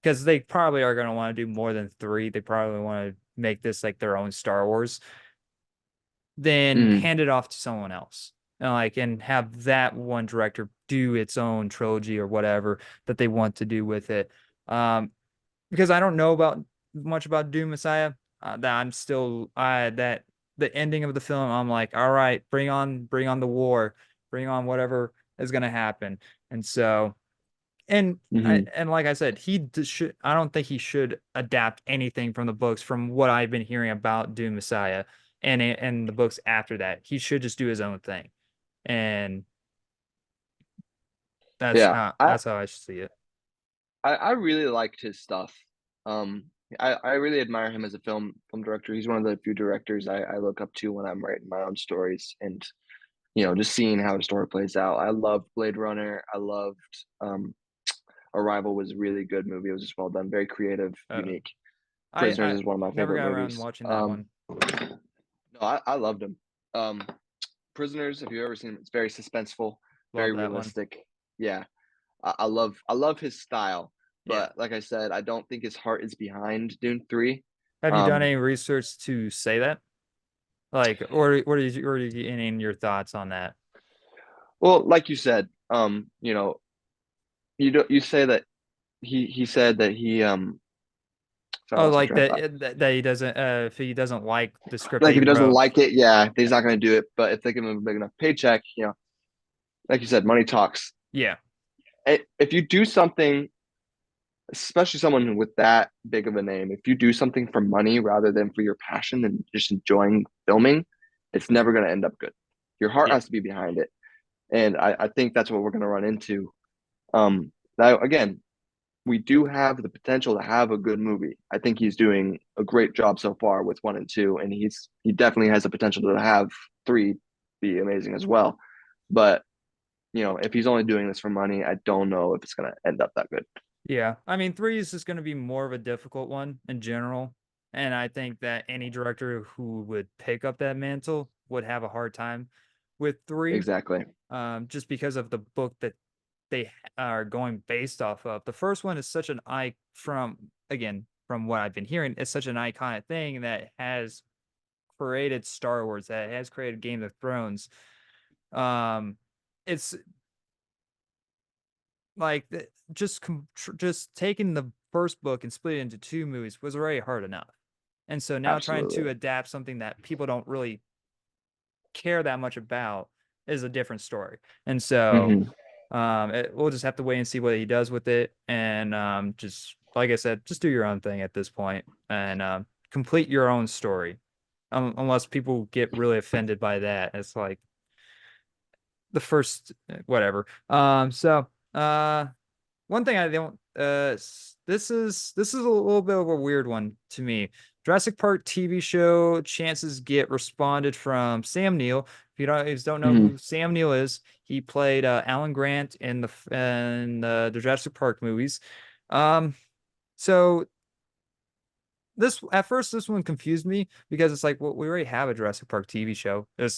because they probably are going to want to do more than three. They probably want to make this like their own Star Wars. Then Mm, hand it off to someone else, and have that one director do its own trilogy or whatever that they want to do with it. Because I don't know about much about Doom Messiah. That I'm still that the ending of the film, I'm like, all right, bring on the war, bring on whatever is going to happen, and so. hmm And like I said, should. I don't think he should adapt anything from the books. From what I've been hearing about Doom Messiah and the books after that, he should just do his own thing, and Yeah, that's how I should see it. I really liked his stuff. Um, I really admire him as a film director. He's one of the few directors I look up to when I'm writing my own stories, and just seeing how a story plays out. I loved Blade Runner. I loved Arrival was a really good movie. It was just well done, very creative, Uh, unique. Prisoners I is one of my never favorite got around movies. watching that one. No, I loved him. Um, Prisoners, if you've ever seen him, it's very suspenseful, very Love that one. realistic. Yeah, I love his style, Yeah. but like I said, I don't think his heart is behind Dune 3. Have you done Um, any research to say that? Like, or did you any your thoughts on that? well, like you said, you say that he said that sorry, I Oh, lost my like train of thought. that he doesn't if he doesn't like the script that Like he if he doesn't wrote. like it, yeah, he's not going to do it. But if they give him a big enough paycheck, like you said, money talks. Yeah. If you do something, especially someone with that big of a name, if you do something for money rather than for your passion and just enjoying filming, it's never going to end up good. Your heart Yeah. has to be behind it, and I think that's what we're going to run into. Now again, we do have the potential to have a good movie. I think he's doing a great job so far with one and two, and he definitely has the potential to have three be amazing as well. But if he's only doing this for money, I don't know if it's going to end up that good. Yeah. I mean, three is just going to be more of a difficult one in general. And I think that any director who would pick up that mantle would have a hard time with three, Exactly. just because of the book that they are going based off of. The first one is such an from what I've been hearing, it's such an iconic thing that has created Star Wars, that has created Game of Thrones. Um, it's like just taking the first book and split it into two movies was already hard enough. And so now trying Absolutely. to adapt something that people don't really care that much about is a different story. And so hmm we'll just have to wait and see what he does with it. And just like I said, just do your own thing at this point and complete your own story. Unless people get really offended by that. It's like the first whatever. One thing I don't this is a little bit of a weird one to me. Jurassic Park TV show chances get responded from Sam Neill. If you don't know hmm who Sam Neill is, he played Alan Grant in the Jurassic Park movies. Um, so this at first this one confused me because it's like, well, we already have a Jurassic Park TV show. It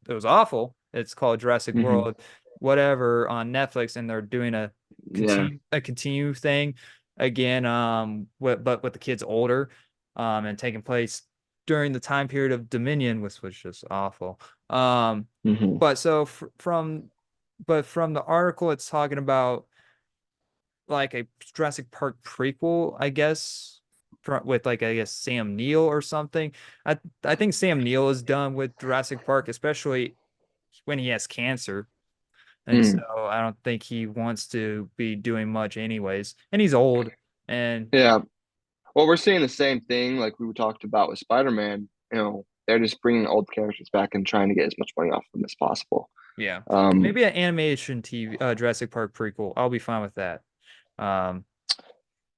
was awful. It's called Jurassic Hmm. World, whatever, on Netflix, and they're doing Yeah. a continue thing again, but with the kids older, and taking place during the time period of Dominion, which was just awful. Um, Hmm. but so fr from but from the article, it's talking about like a Jurassic Park prequel, I guess, with like I guess Sam Neill or something. I think Sam Neill is done with Jurassic Park, especially when he has cancer. And so Mm. I don't think he wants to be doing much anyways. And he's old. And Yeah. Well, we're seeing the same thing like we talked about with Spider-Man. They're just bringing old characters back and trying to get as much money off them as possible. yeah, Um, maybe an animation TV Jurassic Park prequel. I'll be fine with that. Um,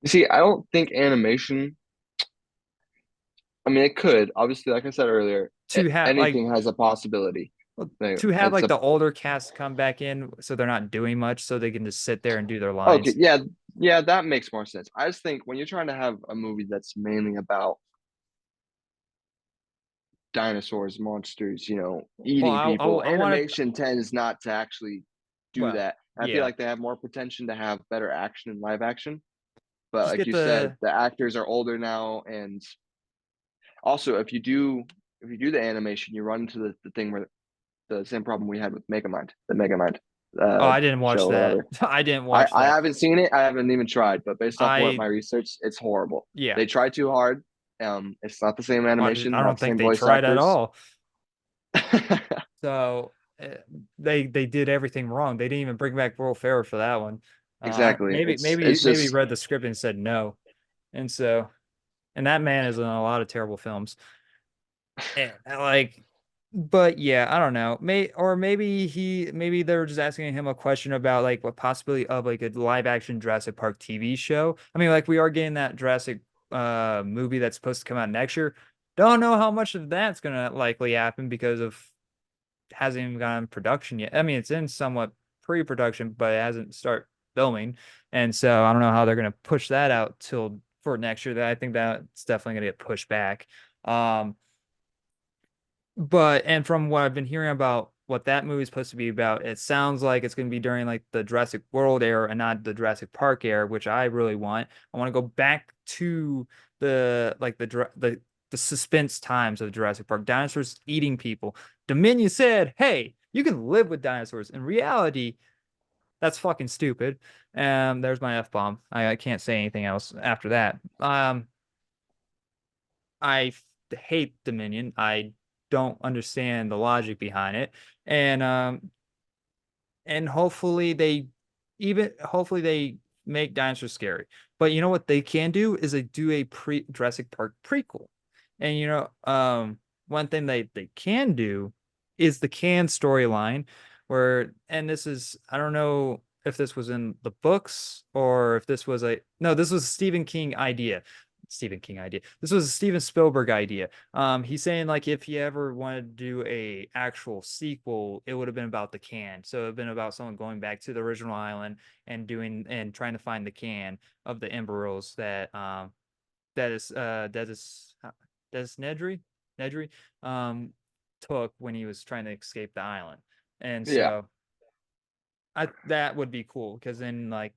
you see, I don't think animation. I mean, it could. Obviously, like I said earlier, to have like anything has a possibility. well, Like, to have It's like a the older cast come back in so they're not doing much so they can just sit there and do their okay, lines. yeah, yeah, that makes more sense. I just think when you're trying to have a movie that's mainly about dinosaurs, monsters, Well, eating people, I wanted animation tends not to actually do well, that. I feel yeah. like they have more potential to have better action in live action. But Just like get you said, the the actors are older now, and also if you do the animation, you run into the thing where the same problem we had with Megamind, the Megamind oh, I didn't watch show or that. whatever. I didn't I, watch I that. haven't seen it. I haven't even tried, but based off what I my research, it's horrible. yeah. They try too hard. It's not the same animation, I not don't the think same they voice tried at actors. all. So they did everything wrong. They didn't even bring back Will Ferrell for that one. Exactly. It's Maybe just read the script and said no. And so and that man is in a lot of terrible films. And like but yeah, I don't know. Maybe they were just asking him a question about like what possibility of like a live action Jurassic Park TV show. I mean, like we are getting that Jurassic movie that's supposed to come out next year. Don't know how much of that's gonna likely happen because of hasn't even gone in production yet. I mean, it's in somewhat pre-production, but it hasn't start filming. And so I don't know how they're gonna push that out till for next year. That I think that's definitely gonna get pushed back. Um, but and from what I've been hearing about what that movie is supposed to be about, it sounds like it's going to be during like the Jurassic World era and not the Jurassic Park era, which I really want. I want to go back to the like the suspense times of Jurassic Park. Dinosaurs eating people. Dominion said, "Hey, you can live with dinosaurs." In reality, that's fucking stupid. There's my F bomb. I can't say anything else after that. I hate Dominion. I don't understand the logic behind it. And and hopefully they make dinosaurs scary. But you know what they can do is they do a pre Jurassic Park prequel. And one thing they can do is the can storyline where and this is I don't know if this was in the books or if this was a no, this was a Stephen King idea. Stephen King idea. This was a Steven Spielberg idea. He's saying like if he ever wanted to do a actual sequel, it would have been about the can. So it would have been about someone going back to the original island and doing and trying to find the can of the embryos that is Nedry took when he was trying to escape the island. And yeah. so I that would be cool because then like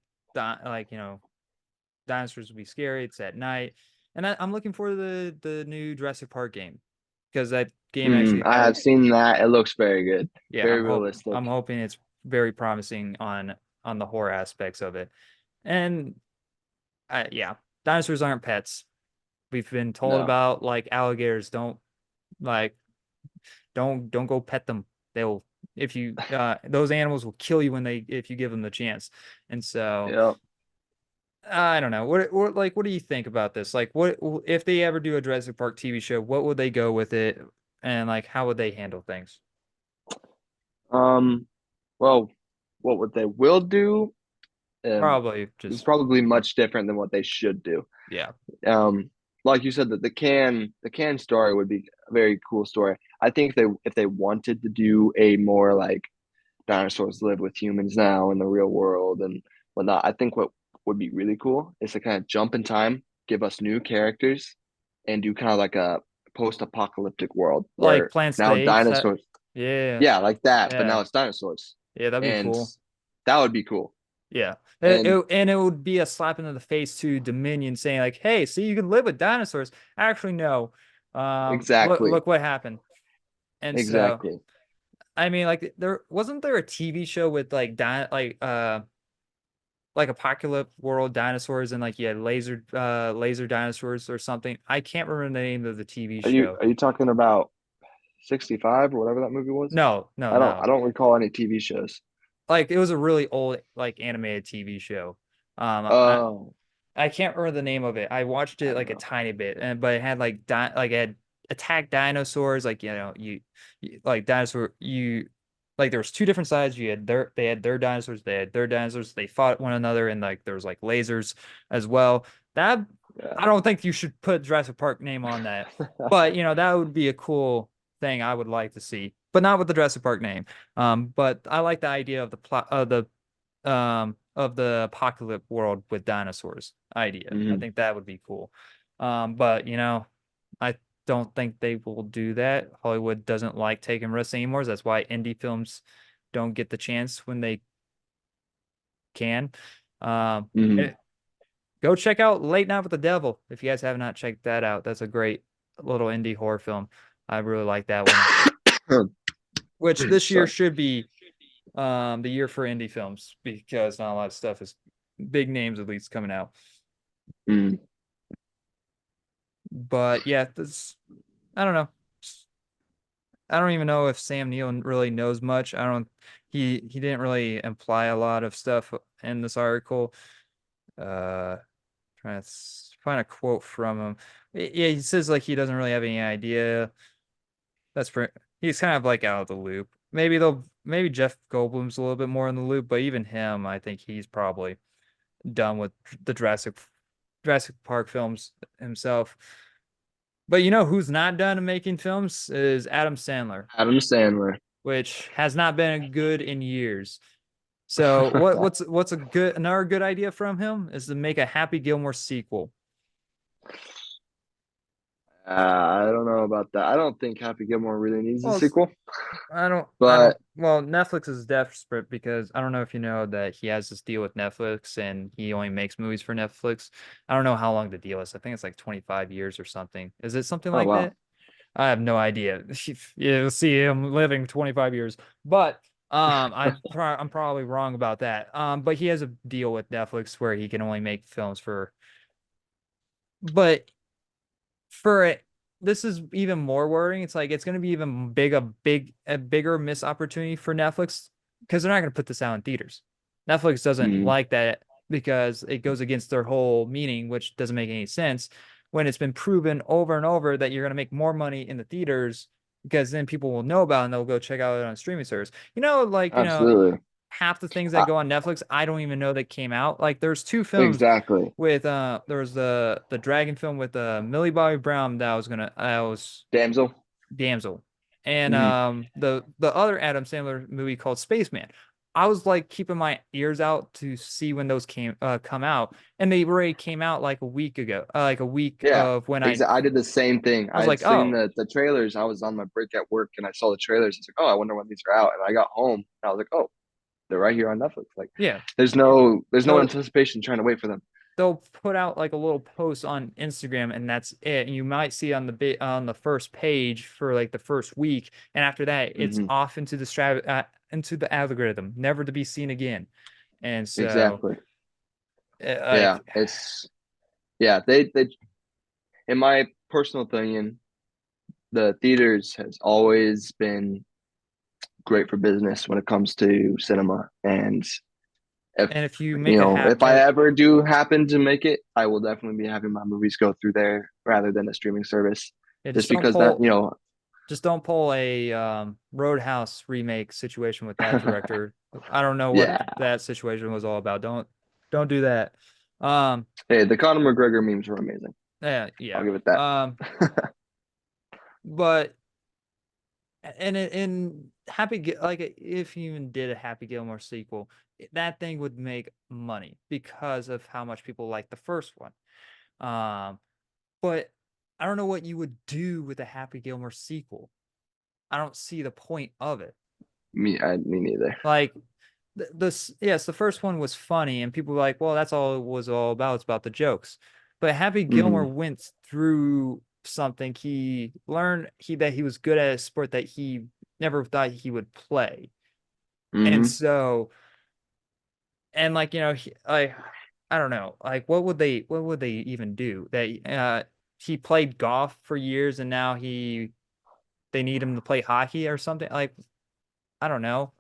dinosaurs would be scary. It's at night, and I'm looking for the new Jurassic Park game because that game actually I has have seen that. It looks very good, yeah. very realistic. I'm hoping it's very promising on the horror aspects of it, and yeah, dinosaurs aren't pets. We've been told No. about like alligators. Like don't go pet them. They'll if you those animals will kill you when they if you give them the chance, and so. Yeah. I don't know. What do you think about this? Like what if they ever do a Jurassic Park TV show, what would they go with it and like how would they handle things? Um. Well, what they will do Probably is just probably much different than what they should do. yeah. Um. Like you said, that the can story would be a very cool story. I think if they wanted to do a more like dinosaurs live with humans now in the real world and whatnot, I think what would be really cool is to kind of jump in time, give us new characters, and do kind of like a post-apocalyptic world Like where Plants now the Apes. That, dinosaurs, yeah, yeah, like that, but yeah, now it's dinosaurs, yeah. That'd be and cool. that would be cool. Yeah, And and it would be a slap into the face to Dominion, saying like, "Hey, see, you can live with dinosaurs." Actually, no. exactly, Look what happened. And so, exactly. I mean, like, there a TV show with like Apocalypse World dinosaurs and like yeah, laser dinosaurs or something. I can't remember the name of the TV show. Are you talking about 65 or whatever that movie was? No, no, I no. don't recall any TV shows. Like it was a really old like animated TV show. Um, I Oh, I can't remember the name of it. I watched I it don't like a know. tiny bit, and but it had like it had attacked dinosaurs. Like like dinosaur like there was two different sides. They had their dinosaurs. They had their dinosaurs. They fought one another, and like there was like lasers as well. That Yeah. I don't think you should put Jurassic Park name on that, but that would be a cool thing I would like to see, but not with the Jurassic Park name. But I like the idea of the plot of the apocalypse world with dinosaurs idea. I Hmm. think that would be cool. But I don't think they will do that. Hollywood doesn't like taking risks anymore. That's why indie films don't get the chance when they can. Um, Hmm. eh, Go check out Late Night with the Devil if you guys have not checked that out. That's a great little indie horror film. I really like that one. Which this year Sorry. should be the year for indie films because not a lot of stuff is big names at least coming out. Mm. But yeah, this I don't know. I don't even know if Sam Neill really knows much. I don't he didn't really imply a lot of stuff in this article. Uh trying to find a quote from him. Yeah, he says like he doesn't really have any idea. He's kind of like out of the loop. Maybe Jeff Goldblum's a little bit more in the loop, but even him, I think he's probably done with the Jurassic Park films himself. But who's not done in making films is Adam Sandler, Adam Sandler. which has not been good in years. So what's another good idea from him is to make a Happy Gilmore sequel. I don't know about that. I don't think Happy Gilmore really needs a Well, sequel, I don't. but Well, Netflix is desperate because I don't know if you know that he has this deal with Netflix and he only makes movies for Netflix. I don't know how long the deal is. I think it's like 25 years or something. Is it something oh like wow. that? I have no idea. You'll see him living 25 years. But I'm probably wrong about that. But he has a deal with Netflix where he can only make films but for it, this is even more worrying. It's like it's going to be even a bigger missed opportunity for Netflix because they're not going to put this out in theaters. Netflix doesn't Mm. like that because it goes against their whole meaning, which doesn't make any sense when it's been proven over and over that you're going to make more money in the theaters because then people will know about it and they'll go check out it on a streaming service. Absolutely. Half the things that Uh, go on Netflix, I don't even know that came out. Like there's two films exactly. with there was the dragon film with Millie Bobby Brown that was Damsel. Damsel. And Hmm. the other Adam Sandler movie called Spaceman. I was like keeping my ears out to see when those come out, and they already came out like a week ago, like a week Yeah. of when I did the same thing. I I was had like, seen oh the trailers. I was on my break at work and I saw the trailers. It's like, oh, I wonder when these are out. And I got home and I was like, oh, they're right here on Netflix. Like, yeah, there's no they'll anticipation trying to wait for them. they'll put out like a little post on Instagram and that's it. And you might see on the first page for like the first week, and after that, it's Hmm. off into into the algorithm, never to be seen again. And so, Exactly. Yeah. like, Yeah. They, in my personal opinion, the theaters has always been great for business when it comes to cinema. And if and if you make if I ever do happen to make it, I will definitely be having my movies go through there rather than a streaming service. yeah, Just because that, just don't pull a Roadhouse remake situation with that director. I don't know what yeah. that situation was all about. Don't do that. Um, Hey, the Conor McGregor memes were amazing. yeah, I'll yeah. give it that. But and like if you even did a Happy Gilmore sequel, that thing would make money because of how much people like the first one. Um, but I don't know what you would do with a Happy Gilmore sequel. I don't see the point of it. Me neither. Like this, yes, the first one was funny, and people were like, "Well, that's all it was all about. It's about the jokes." But Happy Gilmore Hmm. went through something. He learned that he was good at a sport that he never thought he would play, and Hmm. so and like I don't know, like what would they even do? He played golf for years, and now they need him to play hockey or something. Like I don't know.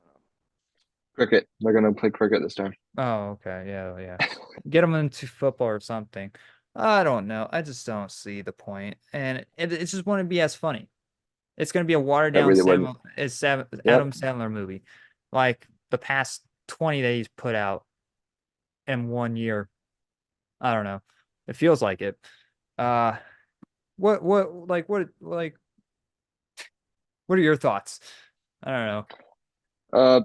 Cricket. They're gonna play cricket this time. Oh, okay. Yeah, yeah. Get him into football or something. I don't know. I just don't see the point. And it's just want to be as funny. It's going to be a watered That down really wouldn't. Adam Yep. Sandler movie, like the past 20 that he's put out in 1 year. I don't know. It feels like it. Uh, what are your thoughts? I don't know. Uh,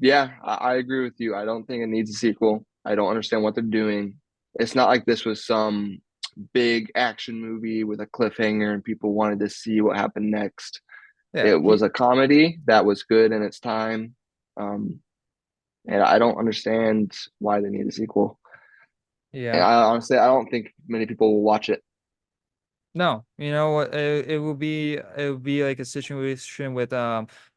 yeah, I agree with you. I don't think it needs a sequel. I don't understand what they're doing. It's not like this was some big action movie with a cliffhanger and people wanted to see what happened next. Yeah, It was a comedy that was good in its time. Um, and I don't understand why they need a sequel. And yeah. I honestly, I don't think many people will watch it. No, you know what? It will be like a situation with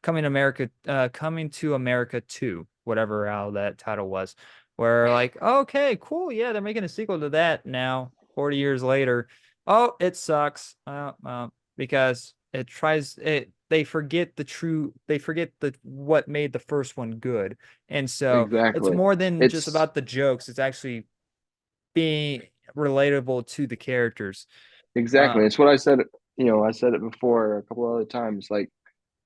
Coming to America 2, whatever how that title was, where like, okay, cool, yeah, they're making a sequel to that now, 40 years later. Oh, it sucks. Because they forget what made the first one good. And so it's Exactly. more than just It's about the jokes, it's actually being relatable to the characters. exactly. It's what I said. I said it before a couple other times. Like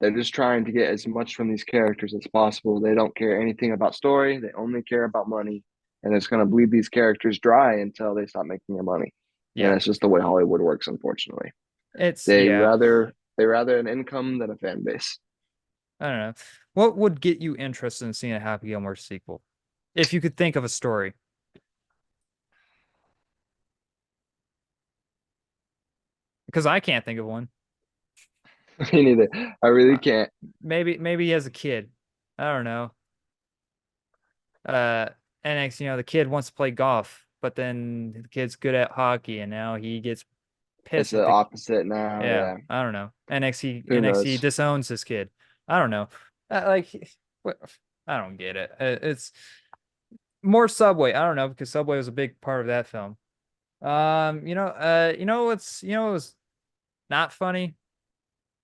they're just trying to get as much from these characters as possible. They don't care anything about story. They only care about money, and it's going to bleed these characters dry until they stop making their money. And Yeah. that's just the way Hollywood works, unfortunately. It's They yeah, rather they rather an income than a fan base. I don't know. What would get you interested in seeing a Happy Gilmore sequel? If you could think of a story. Because I can't think of one. Me neither. I really Uh, can't. maybe as a kid. I don't know. Uh and next, the kid wants to play golf, but then the kid's good at hockey and now he gets It's pissed at the the opposite now. yeah, Yeah. I don't know. Who NXT knows? disowns this kid. I don't know. Like what I don't get it. It's more Subway. I don't know because Subway was a big part of that film. What was not funny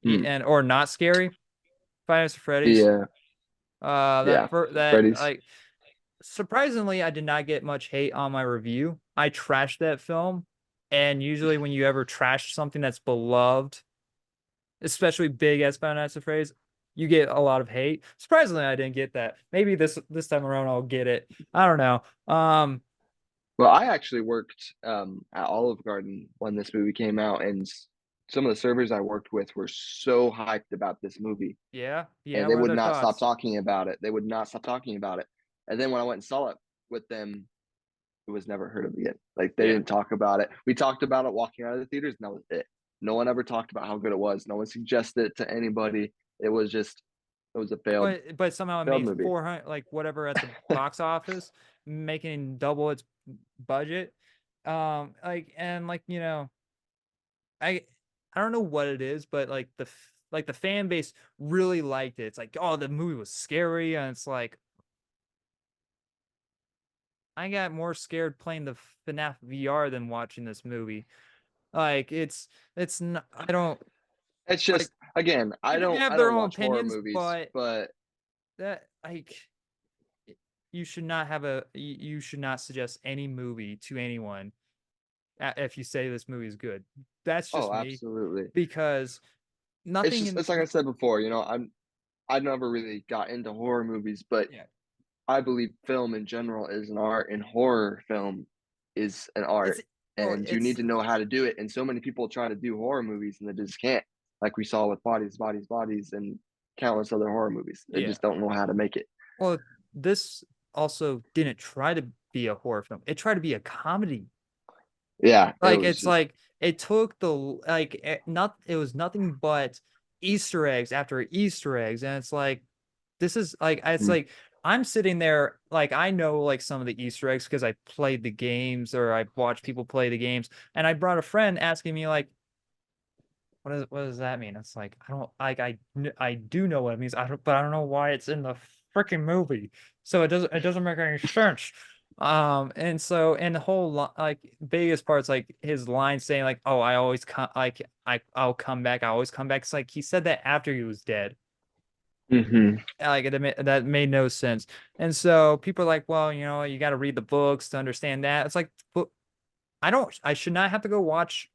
Hmm. and or not scary? Five Nights at Freddy's. Yeah. Yeah. That Freddys. like surprisingly, I did not get much hate on my review. I trashed that film, and usually when you ever trash something that's beloved, especially big as Five Nights at Freddy's, you get a lot of hate. Surprisingly, I didn't get that. Maybe this time around I'll get it. I don't know. Well, I actually worked at Olive Garden when this movie came out, and some of the servers I worked with were so hyped about this movie, Yeah, yeah. and they What are would their not stop thoughts? talking about it. They would not stop talking about it. And then when I went and saw it with them, it was never heard of again. Like they Yeah. didn't talk about it. We talked about it walking out of the theaters, and that was it. No one ever talked about how good it was. No one suggested it to anybody. It was just, it was a But somehow it failed made movie. 400 like whatever at the box office, making double its budget. I I don't know what it is, but like the fan base really liked it. It's like, oh, the movie was scary, and it's like I got more scared playing the FNAF VR than watching this movie. Like it's not, I don't It's like just again, people can have I their don't own watch horror opinions, movies, but but that like you should not suggest any movie to anyone if you say this movie is good. That's oh, just me absolutely. because It's nothing just in it's like I said before, I never really got into horror movies, but yeah, I believe film in general is an art and horror film is an it's art well, and you need it's to know how to do it. And so many people try to do horror movies and they just can't. Like we saw with Bodies, and countless other horror movies. They yeah. just don't know how to make it. Well, this also didn't try to be a horror film. It tried to be a comedy. Yeah, it Like was it's just like it took the like not it was nothing but Easter eggs after Easter eggs, and it's like this is like it's Mm. like I'm sitting there like I know like some of the Easter eggs because I played the games or I watched people play the games, and I brought a friend asking me like, what does that mean? It's like I don't like I do know what it means. But I don't know why it's in the freaking movie. So it doesn't make any sense. And so and the whole like biggest part's like his line saying like, "Oh, I always come like I'll come back. I always come back." It's like he said that after he was dead. Hmm. Like that made no sense. And so people are like, "Well, you got to read the books to understand that." It's like, but I should not have to go watch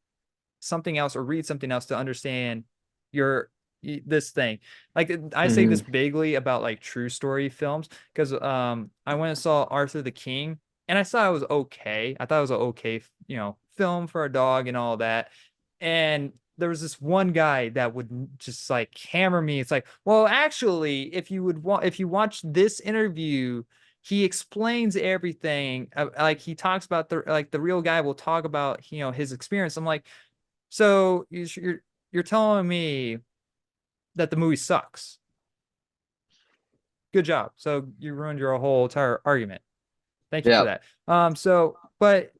something else or read something else to understand your this thing. Like I say Hmm. this bigly about like true story films because I went and saw Arthur the King and I thought it was okay. I thought it was an okay, film for a dog and all that. And there was this one guy that would just like hammer me. It's like, well, actually, if you watch this interview, he explains everything. Like he talks about the real guy will talk about his experience. I'm like, so you're telling me that the movie sucks. Good job. So you ruined your whole entire argument. Thank you for Yeah. that. But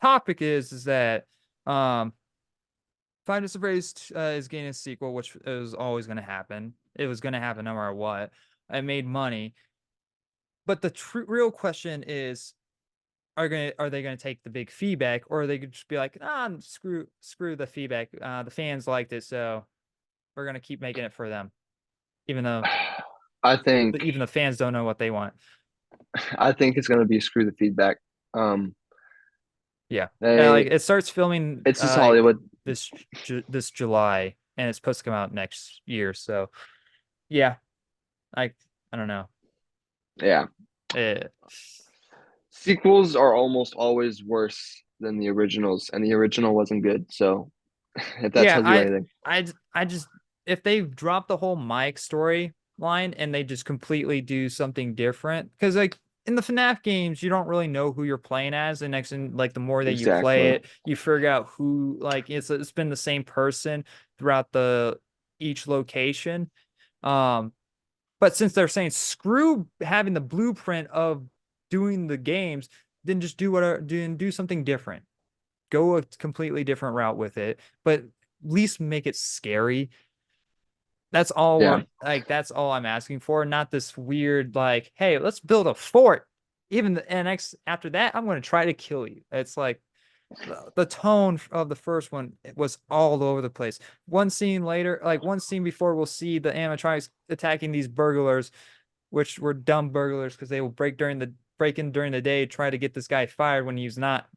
topic is that um Five Nights at Freddy's is getting a sequel, which is always going to happen. It was going to happen no matter what. It made money, but the real question is, are they gonna take the big feedback, or are they gonna just be like, screw the feedback. The fans liked it, so we're gonna keep making it for them, even though I think even the fans don't know what they want. I think it's gonna be screw the feedback. Um, Yeah, like they it starts filming it's just Hollywood. this July, and it's supposed to come out next year. So yeah, I I don't know. Yeah. Eh, Sequels are almost always worse than the originals, and the original wasn't good. So if that yeah, tells you anything. I just if they drop the whole Mike story line and they just completely do something different, because like in the FNAF games, you don't really know who you're playing as, and like the more that you play Exactly. it, you figure out who like it's been the same person throughout the each location. Um, but since they're saying screw having the blueprint of doing the games, then just do something different. Go a completely different route with it, but at least make it scary. Yeah. That's all I'm asking for, not this weird like, hey, let's build a fort. Even the next after that, I'm going to try to kill you. It's like the tone of the first one was all over the place. One scene later, like one scene before, we'll see the animatronics attacking these burglars, which were dumb burglars because they will break in during the day, try to get this guy fired when he's not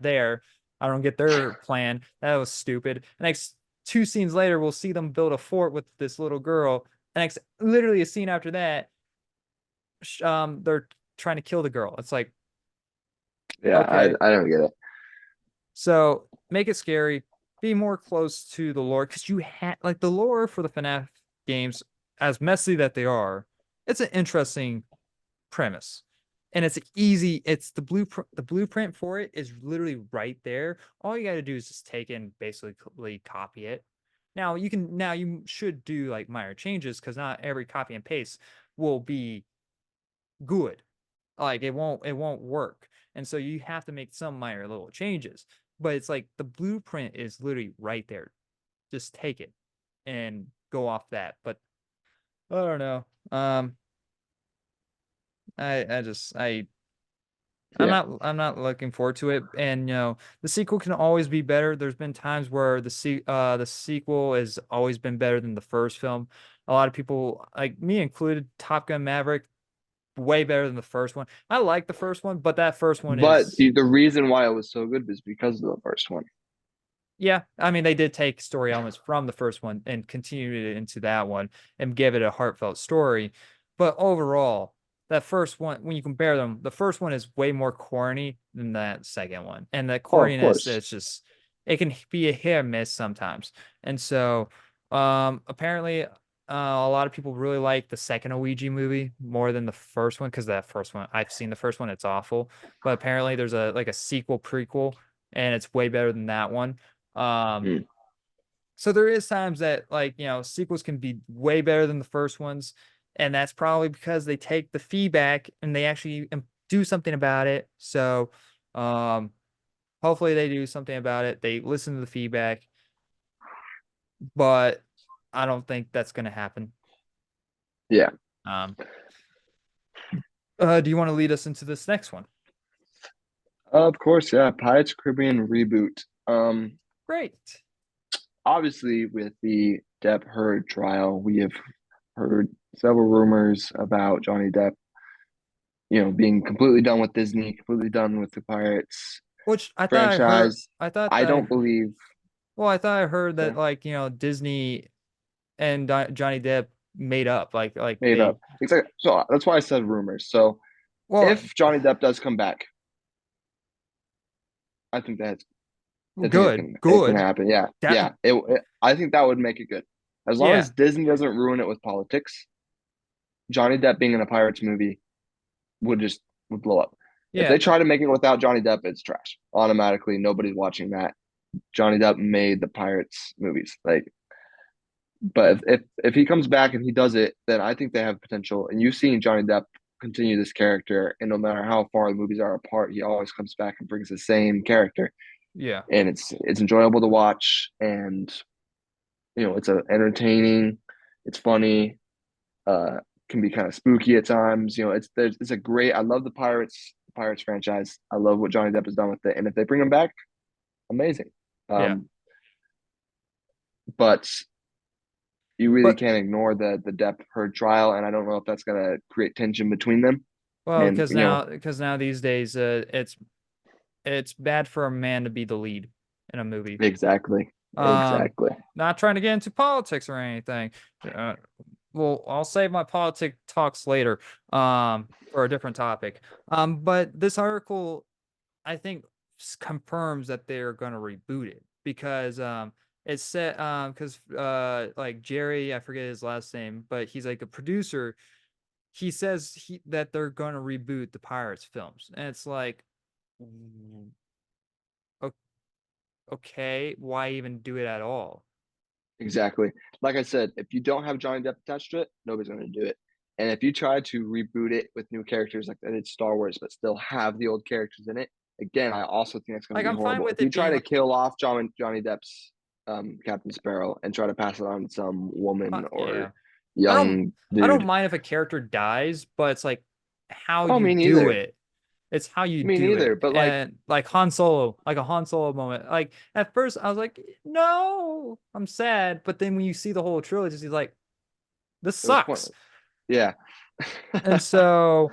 there. I don't get their plan. That was stupid. The next two scenes later, we'll see them build a fort with this little girl. And next, literally a scene after that, they're trying to kill the girl. It's like, Yeah. okay, I don't get it. so make it scary, be more close to the lore because you had like the lore for the FNAF games, as messy that they are, it's an interesting premise. And it's easy. It's the blueprint for it is literally right there. All you got to do is just take it and basically copy it. Now you should do like minor changes because not every copy and paste will be good. Like it won't work. And so you have to make some minor little changes. But it's like the blueprint is literally right there. Just take it and go off that. But I don't know. I just Yeah. I'm not looking forward to it. And the sequel can always be better. There's been times where the sequel has always been better than the first film. A lot of people, like me included, Top Gun Maverick, way better than the first one. I like the first one, but that first one But is, the reason why it was so good was because of the first one. yeah, I mean they did take story elements from the first one and continued it into that one and give it a heartfelt story. But overall, that first one, when you compare them, the first one is way more corny than that second one. And the Oh, of corniness, course. it's just it can be a hit or miss sometimes. And so apparently a lot of people really like the second Ouija movie more than the first one because that first one, I've seen the first one, it's awful. But apparently there's a sequel prequel and it's way better than that one. Um, Mm. so there is times that like, sequels can be way better than the first ones, and that's probably because they take the feedback and they actually do something about it. So, um, hopefully they do something about it. They listen to the feedback, but I don't think that's going to happen. Yeah. Um, do you want to lead us into this next one? Of course, yeah. Pirates Caribbean reboot. Great. Obviously, with the Depp Heard trial, we have heard several rumors about Johnny Depp, being completely done with Disney, completely done with the Pirates Which I thought I heard. franchise. I thought I I. don't believe. Well, I thought I heard that Okay, like Disney and Johnny Depp made up. Like made they. up. Exactly. So that's why I said rumors. So Well, if Johnny Depp does come back, I think that I think good, it can good. happen. Yeah, That yeah. I think that would make it good, as long yeah, as Disney doesn't ruin it with politics. Johnny Depp being in a Pirates movie would just would blow up. If yeah, they try to make it without Johnny Depp, it's trash. Automatically, nobody's watching that. Johnny Depp made the Pirates movies. But if he comes back and he does it, then I think they have potential. And you've seen Johnny Depp continue this character, and no matter how far the movies are apart, he always comes back and brings the same character, yeah. and it's enjoyable to watch, and it's entertaining, it's funny, uh, can be kind of spooky at times. It's a great. I love the Pirates franchise. I love what Johnny Depp has done with it, and if they bring him back, amazing. Yeah. But you really But can't ignore the Depp Heard trial, and I don't know if that's gonna create tension between them. well, And because now these days, it's bad for a man to be the lead in a movie. exactly, Um, exactly. not trying to get into politics or anything. Uh, well, I'll save my politic talks later, for a different topic. But this article, I think, confirms that they're going to reboot it because, it said, because, like Jerry, I forget his last name, but he's like a producer. He says that they're going to reboot the Pirates films, and it's like, "Mm, okay, why even do it at all?" Exactly. Like I said, if you don't have Johnny Depp attached to it, nobody's going to do it. And if you try to reboot it with new characters like they did Star Wars, but still have the old characters in it, again, I also think it's going to Like, be I'm fine horrible. with If you it try being to like, kill off Johnny Depp's Captain Sparrow and try to pass it on to some woman yeah. or I don't young I don't dude, mind if a character dies, but it's like how oh, you me do neither. it. It's how you Me do neither. it. But like, And like Han Solo, like a Han Solo moment. Like at first I was like, no, I'm sad. But then when you see the whole trilogy, he's like, this it was sucks. pointless. Yeah. And so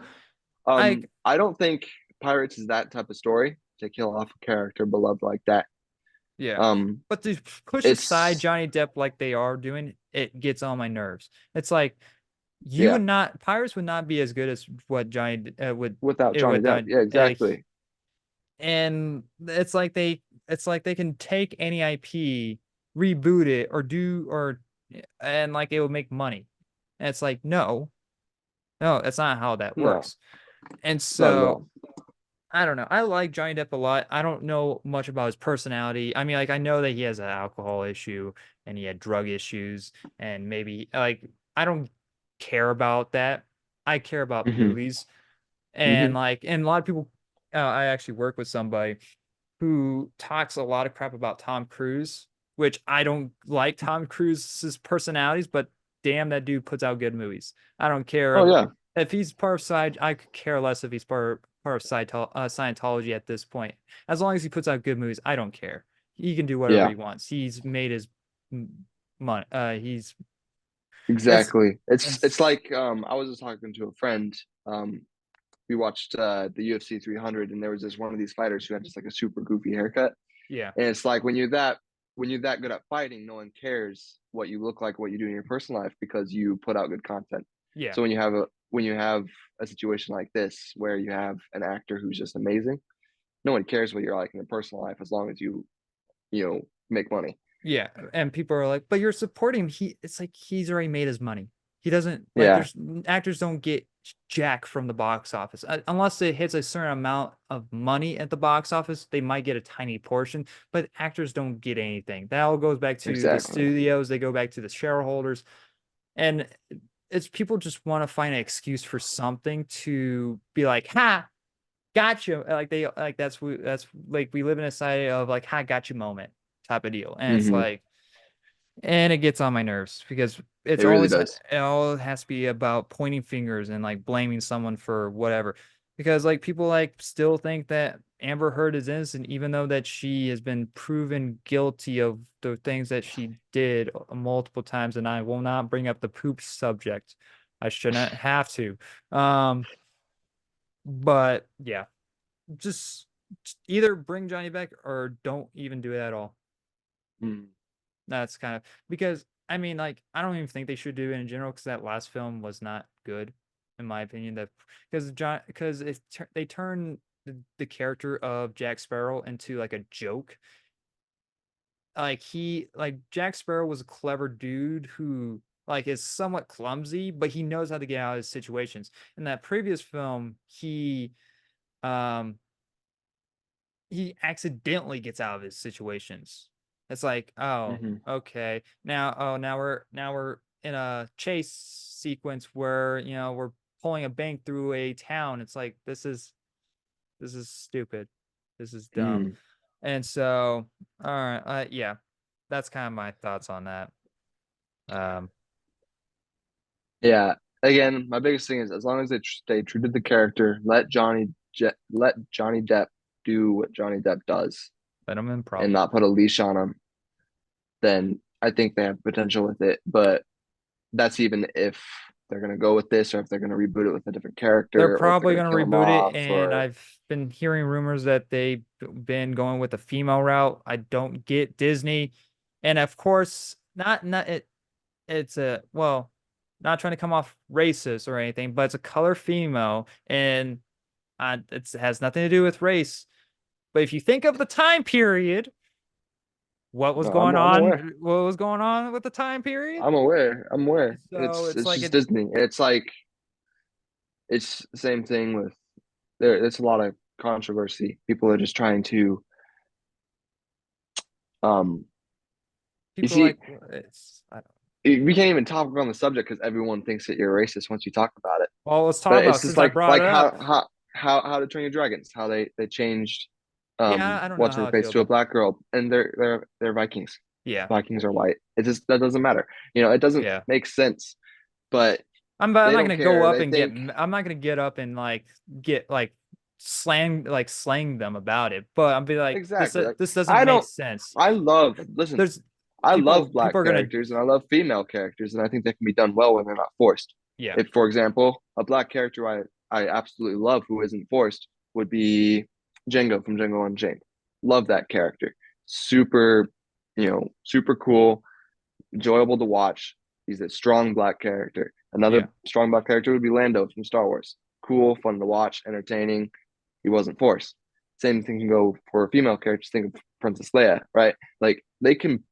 I I don't think Pirates is that type of story to kill off a character beloved like that. yeah. Um, But to push aside it's Johnny Depp like they are doing, it gets on my nerves. It's like you yeah, would not Pirates would not be as good as what Johnny would without it Johnny would Depp. Yeah, exactly. and it's like they can take any IP, reboot it, or do or and like it will make money. And it's like, no, no, that's not how that No, works. And not at so all. I don't know. I like Johnny Depp a lot. I don't know much about his personality. I mean, like I know that he has an alcohol issue and he had drug issues, and maybe like I don't care about that. I care about Hmm. movies. And Hmm. like and a lot of people, I actually work with somebody who talks a lot of crap about Tom Cruise, which I don't like Tom Cruise's personalities, but damn, that dude puts out good movies. I don't care Oh yeah, if he's part of side. I could care less if he's part of Scientology at this point. As long as he puts out good movies, I don't care. He can do whatever yeah, he wants. He's made his money. He's it's exactly. It's it's like I was just talking to a friend. Um, we watched the UFC 300, and there was this one of these fighters who had just like a super goofy haircut. yeah, And it's like when you're that good at fighting, no one cares what you look like, what you do in your personal life because you put out good content. yeah, So when you have a situation like this where you have an actor who's just amazing, no one cares what you're like in your personal life as long as make money. yeah. And people are like, but you're supporting him. It's like he's already made his money. He doesn't like Yeah, there's actors don't get jack from the box office unless it hits a certain amount of money at the box office. They might get a tiny portion, but actors don't get anything. That all goes back to the exactly. studios. They go back to the shareholders, and it's people just want to find an excuse for something to be like, "Ha, gotcha!" Like they like that's like we live in a society of like, "Ha, gotcha" moment type of deal, and it's Hmm. like and it gets on my nerves because It it's really always does. it all has to be about pointing fingers and like blaming someone for whatever. Because like people like still think that Amber Heard is innocent, even though that she has been proven guilty of the things that she did multiple times. And I will not bring up the poop subject. I shouldn't have to. Um, but yeah, just either bring Johnny back or don't even do it at all. Mm. That's kind of because I mean, like, I don't even think they should do it in general because that last film was not good, in my opinion. That because they turn the character of Jack Sparrow into like a joke. Like Jack Sparrow was a clever dude who like is somewhat clumsy, but he knows how to get out of his situations. In that previous film, um he accidentally gets out of his situations. It's like, oh, Hmm. okay. Now we're in a chase sequence where, we're pulling a bank through a town. It's like this is stupid. This is dumb. Mm. And so, all right, yeah. That's kind of my thoughts on that. Um, Yeah. Again, my biggest thing is as long as they stay true to the character, let Johnny Depp do what Johnny Depp does, Venom and and Problem. not put a leash on him, then I think they have potential with it. But that's even if they're gonna go with this, or if they're gonna reboot it with a different They're character, or if they're probably gonna going to kill him reboot it, off, and or I've been hearing rumors that they've been going with the female route. I don't get Disney, and of course, not it. It's a well, not trying to come off racist or anything, but it's a color female, and it has nothing to do with race. But if you think of the time period, what was no, going I'm aware. on? What was going on with the time period? I'm aware. I'm aware. So it's It's like just it Disney. It's like it's the same thing with there. It's a lot of controversy. People are just trying to um. You people like see, it's. I don't. we can't even talk on the subject because everyone thinks that you're racist once you talk about it. Well, let's talk But about it's it just since I brought like it up. how to Train Your Dragons, how they changed Yeah, I don't know what's how her I feel face to a about. black girl, and they're Vikings. Yeah, Vikings are white. It just that doesn't matter. It doesn't yeah. make sense. But But I'm they not don't gonna go care. up They and get. think I'm not gonna get up and like get slang them about it. But I'll be like, exactly. Like this doesn't I make don't. sense. I love. Listen, There's I love people black are gonna. characters and I love female characters, and I think they can be done well when they're not forced. Yeah, If, for example, a black character I absolutely love who isn't forced would be Django from Django Unchained. Love that character. Super, super cool, enjoyable to watch. He's a strong black character. yeah. Another strong black character would be Lando from Star Wars. Cool, fun to watch, entertaining. He wasn't forced. Same thing can go for female characters. Think of Princess Leia, right? Like they can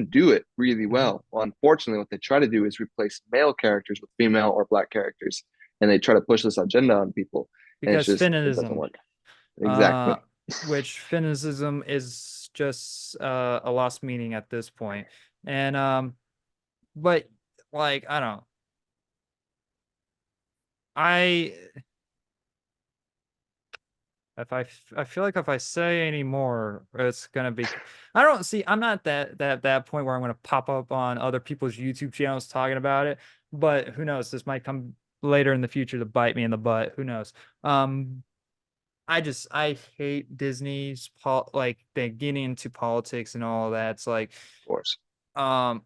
do it really Mhm. well. Well, unfortunately, what they try to do is replace male characters with female or black characters, and they try to push this agenda on people, and Because it doesn't feminism, work. uh, Exactly. which feminism is just a lost meaning at this point. And but like I don't. I If I feel like if I say any more, it's gonna be. I don't see. I'm not that point where I'm gonna pop up on other people's YouTube channels talking about it. But who knows? This might come later in the future to bite me in the butt. Who knows? Um, I hate Disney's like they getting into politics and all that. It's like Of course. um,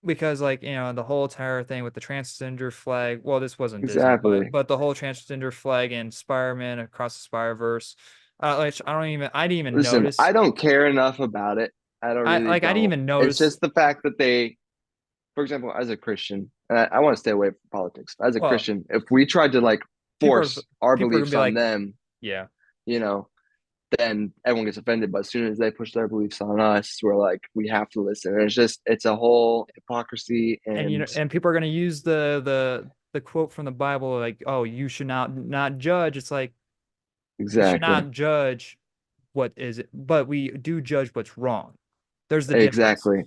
because like the whole entire thing with the transgender flag. Well, this wasn't Disney, but Exactly. the whole transgender flag and Spider-Man across the Spider-Verse. Like I didn't even Listen, notice. I don't care enough about it. I don't really I didn't don't. even It's notice. just the fact that for example, as a Christian, I want to stay away from politics. As a Well, Christian, if we tried to like people are force our people are gonna beliefs be on like, them, yeah, you know, then everyone gets offended. But as soon as they push their beliefs on us, we're like, we have to listen. And it's a whole hypocrisy. And And and people are going to use the quote from the Bible, like, oh, you should not judge. It's like, we should exactly, not judge what is it, but we do judge what's wrong. There's the difference. exactly.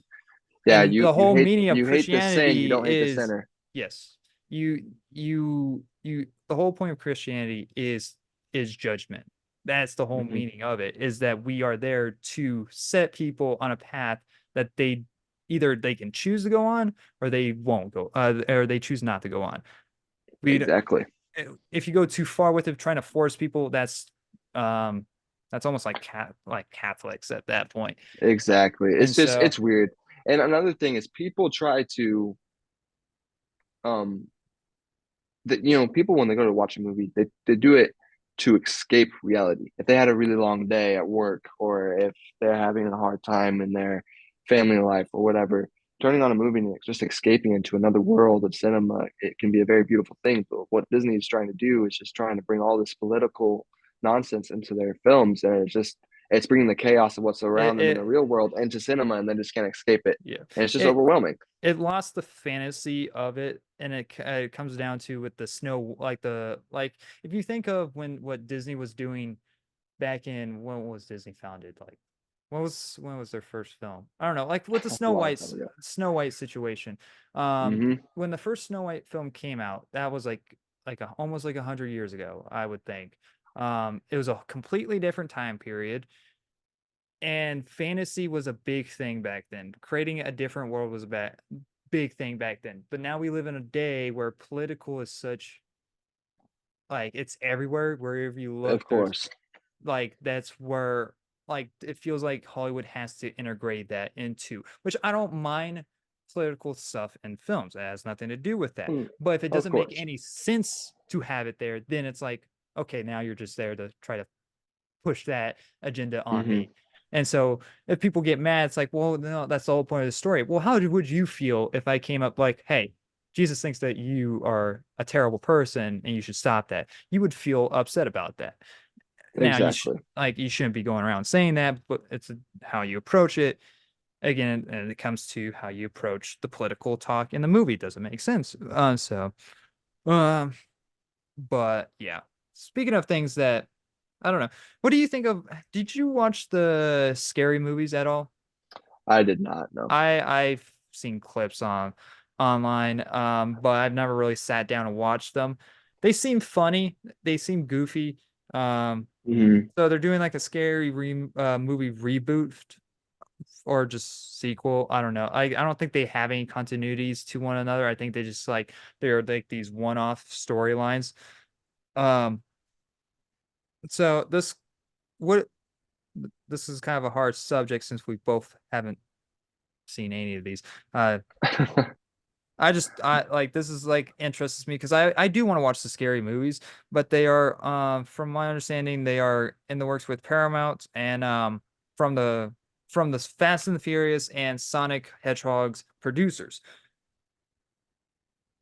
Yeah, And the whole meaning of you hate the sin, you Christianity don't hate the is, sinner. yes, the whole point of Christianity is judgment. That's the whole Hmm. meaning of it, is that we are there to set people on a path that they either they can choose to go on, or they won't go, or they choose not to go on. We Exactly, If you go too far with it, trying to force people, um that's almost like Catholics at that point. exactly. And so It's weird. And another thing is people try to um that people when they go to watch a movie, they do it to escape reality. If they had a really long day at work, or if they're having a hard time in their family life or whatever, turning on a movie and just escaping into another world of cinema, it can be a very beautiful thing. But what Disney is trying to do is just trying to bring all this political nonsense into their films, and it's bringing the chaos of what's it, around them in the it real world into cinema, and they just can't escape it, yeah, and it's just it overwhelming. it lost the fantasy of it, and it comes down to with the snow, like if you think of what Disney was doing back in, when was Disney founded, like when was their first film? I don't know, like with the That's a long time ago. Snow White situation. Hmm. When the first Snow White film came out, that was almost like 100 years ago, I would think. It was a completely different time period, and fantasy was a big thing back then. Creating a different world was a big thing back then. But now we live in a day where political is such, like, it's everywhere. Wherever you look, Of there's, course. like, that's where, like, it feels like Hollywood has to integrate that into, which I don't mind political stuff in films. It has nothing to do with that. Mm, But if it of doesn't make course. any sense to have it there, then it's like, okay, now you're just there to try to push that agenda on Hmm. me. And so if people get mad, it's like, well, no, that's the whole point of the story. Well, would you feel if I came up like, hey, Jesus thinks that you are a terrible person and you should stop that? You would feel upset about that. Now Exactly. you shouldn't be going around saying that, but it's how you approach it. Again, and it comes to how you approach the political talk in the movie. Doesn't make sense. Um, but yeah. Speaking of things that I don't know. What do you think of? Did you watch the scary movies at all? I did not know. I've seen clips online, but I've never really sat down and watched them. They seem funny. They seem goofy. Um, Hmm. so they're doing like a movie reboot or just sequel. I don't know. I don't think they have any continuities to one another. I think they just like they're like these one-off storylines. Um, so what this is kind of a hard subject since we both haven't seen any of these. Uh, I like this is like interests me because I do want to watch the scary movies, but they are from my understanding they are in the works with Paramount and from the Fast and the Furious and Sonic Hedgehog's producers.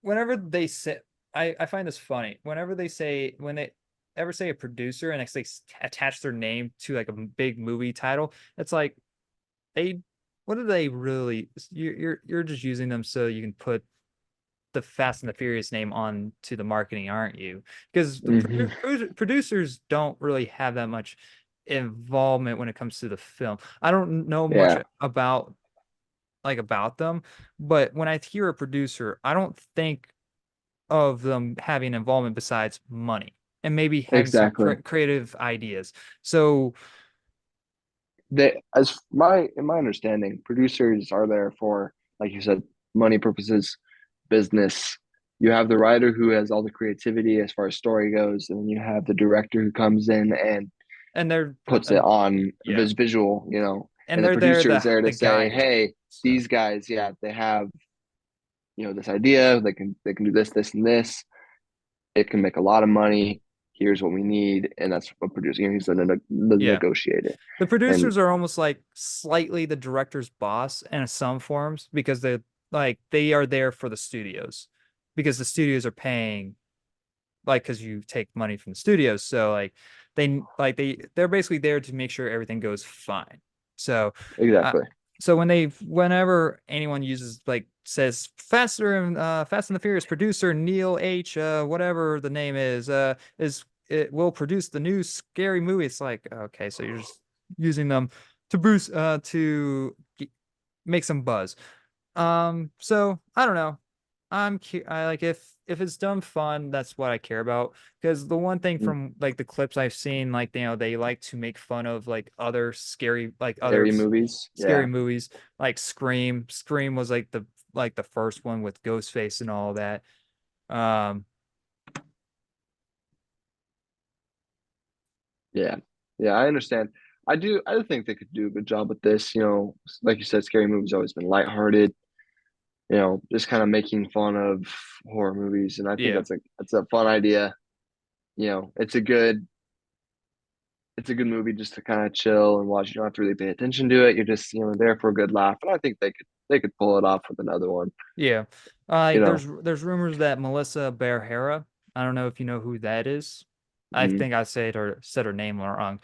Whenever they say, I find this funny. Whenever they say when they ever say a producer and they attach their name to like a big movie title, it's like they what do they really, you're just using them so you can put the Fast and the Furious name on to the marketing, aren't you? Because the Hmm. producers don't really have that much involvement when it comes to the film. I don't know much Yeah, about them, but when I hear a producer, I don't think of them having involvement besides money and maybe having some exactly. creative ideas. So As in my understanding, producers are there for, like you said, money purposes, business. You have the writer who has all the creativity as far as story goes, and then you have the director who comes in and and they're puts it on yeah, this visual, and and the they're there producer is there to the say, guide. hey, So these guys, yeah, they have, this idea, they can do this, and this. It can make a lot of money. Here's what we need, and that's what producer. He's the yeah. negotiator, The and producers are almost like slightly the director's boss in some forms because they are there for the studios because the studios are paying like because you take money from the studios, so they're basically there to make sure everything goes fine. So, uh, Exactly. so whenever anyone uses like says Fast and the Furious producer Neil H. Whatever the name is it will produce the new scary movie. It's like, okay, so you're just using them to make some buzz. So I don't know. I like if it's done fun, that's what I care about. Because the one thing Mm. from like the clips I've seen, like they like to make fun of like other scary, Scary movies. scary Yeah. movies, like Scream. Scream was like the first one with Ghostface and all that. Um, Yeah. Yeah, I understand. I do think they could do a good job with this. Like you said, scary movies always been lighthearted, just kind of making fun of horror movies. And I think yeah, that's a fun idea. It's a good movie just to kind of chill and watch. You don't have to really pay attention to it. You're just, there for a good laugh. And I think they could pull it off with another one. yeah. You know. There's rumors that Melissa Barrera, I don't know if you know who that is. I Mhm. think I said her name wrong.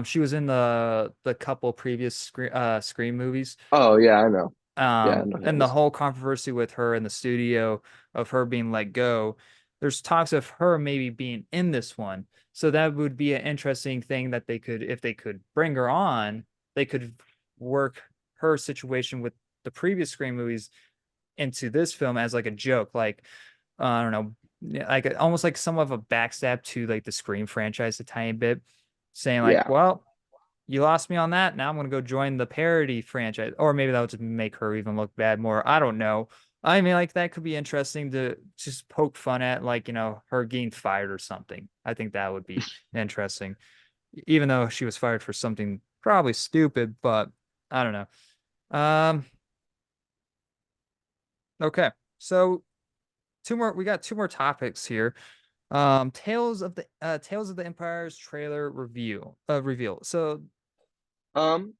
She was in the couple previous Scream movies. Oh yeah, I know. Yeah, I know who that And the is. whole controversy with her in the studio of her being let go, there's talks of her maybe being in this one. So that would be an interesting thing that if they could bring her on, they could work her situation with the previous Scream movies into this film as like a joke, like I don't know, yeah, like almost like some of a backstab to like the Scream franchise a tiny bit, saying like, Yeah. well, you lost me on that. Now I'm gonna go join the parody franchise, or maybe that would just make her even look bad more. I don't know. I mean, like that could be interesting to just poke fun at, like her getting fired or something. I think that would be interesting, even though she was fired for something probably stupid. But I don't know. Okay, so two more. We got two more topics here. Tales of the Empire's trailer reveal. So Um.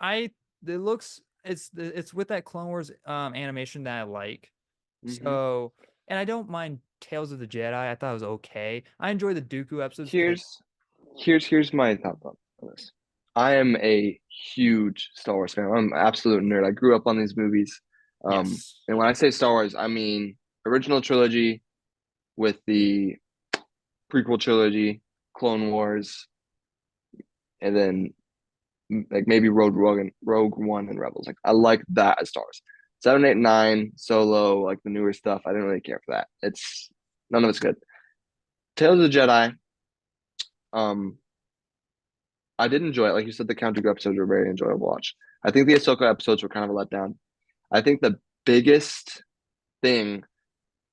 I it looks it's with that Clone Wars animation that I like. hmm So and I don't mind Tales of the Jedi. I thought it was okay. I enjoy the Dooku episodes. Here's here's my thought on this. I am a huge Star Wars fan. I'm an absolute nerd. I grew up on these movies. Yes. And when I say Star Wars, I mean original trilogy with the prequel trilogy, Clone Wars, and then like maybe Rogue One, and Rebels. Like I like that as Star Wars. 7, 8, 9, Solo, like the newer stuff. I didn't really care for that. It's none of it's good. Tales of the Jedi. Um, I did enjoy it. Like you said, the Count Dooku episodes were very enjoyable to watch. I think the Ahsoka episodes were kind of a letdown. I think the thing,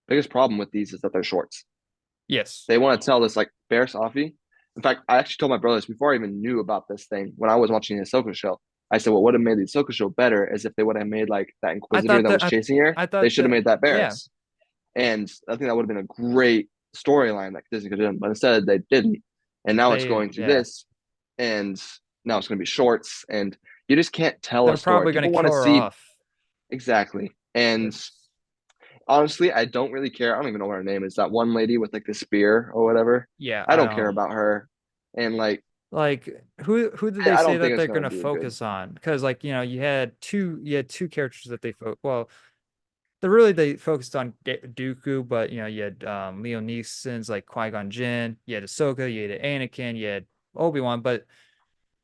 biggest problem with these is that they're shorts. Yes. They want to tell this like Bear Safi. In fact, I actually told my brothers before I even knew about this thing when I was watching the Ahsoka show. I said, what would have made the Ahsoka show better is if they would have made like that I Inquisitor thought that that was chasing her. I They thought should have that made that yeah. Barris. And I think that would have been a great storyline that Disney could have done. But instead, they didn't. And now it's going to Yeah. this. And now it's going to be shorts. And you just can't tell a They're story. probably gonna People want kill to her see off. exactly. And honestly, I don't really care. I don't even know what her name is. That one lady with like the spear or whatever. Yeah, I I don't care don't about her. And like, like who did they I say don't think that it's they're gonna gonna be a good. focus on? Because like you had two characters that they focused on Dooku, but you had Leo Neeson's like Qui-Gon Jinn, you had Ahsoka, you had Anakin, you had Obi-Wan, but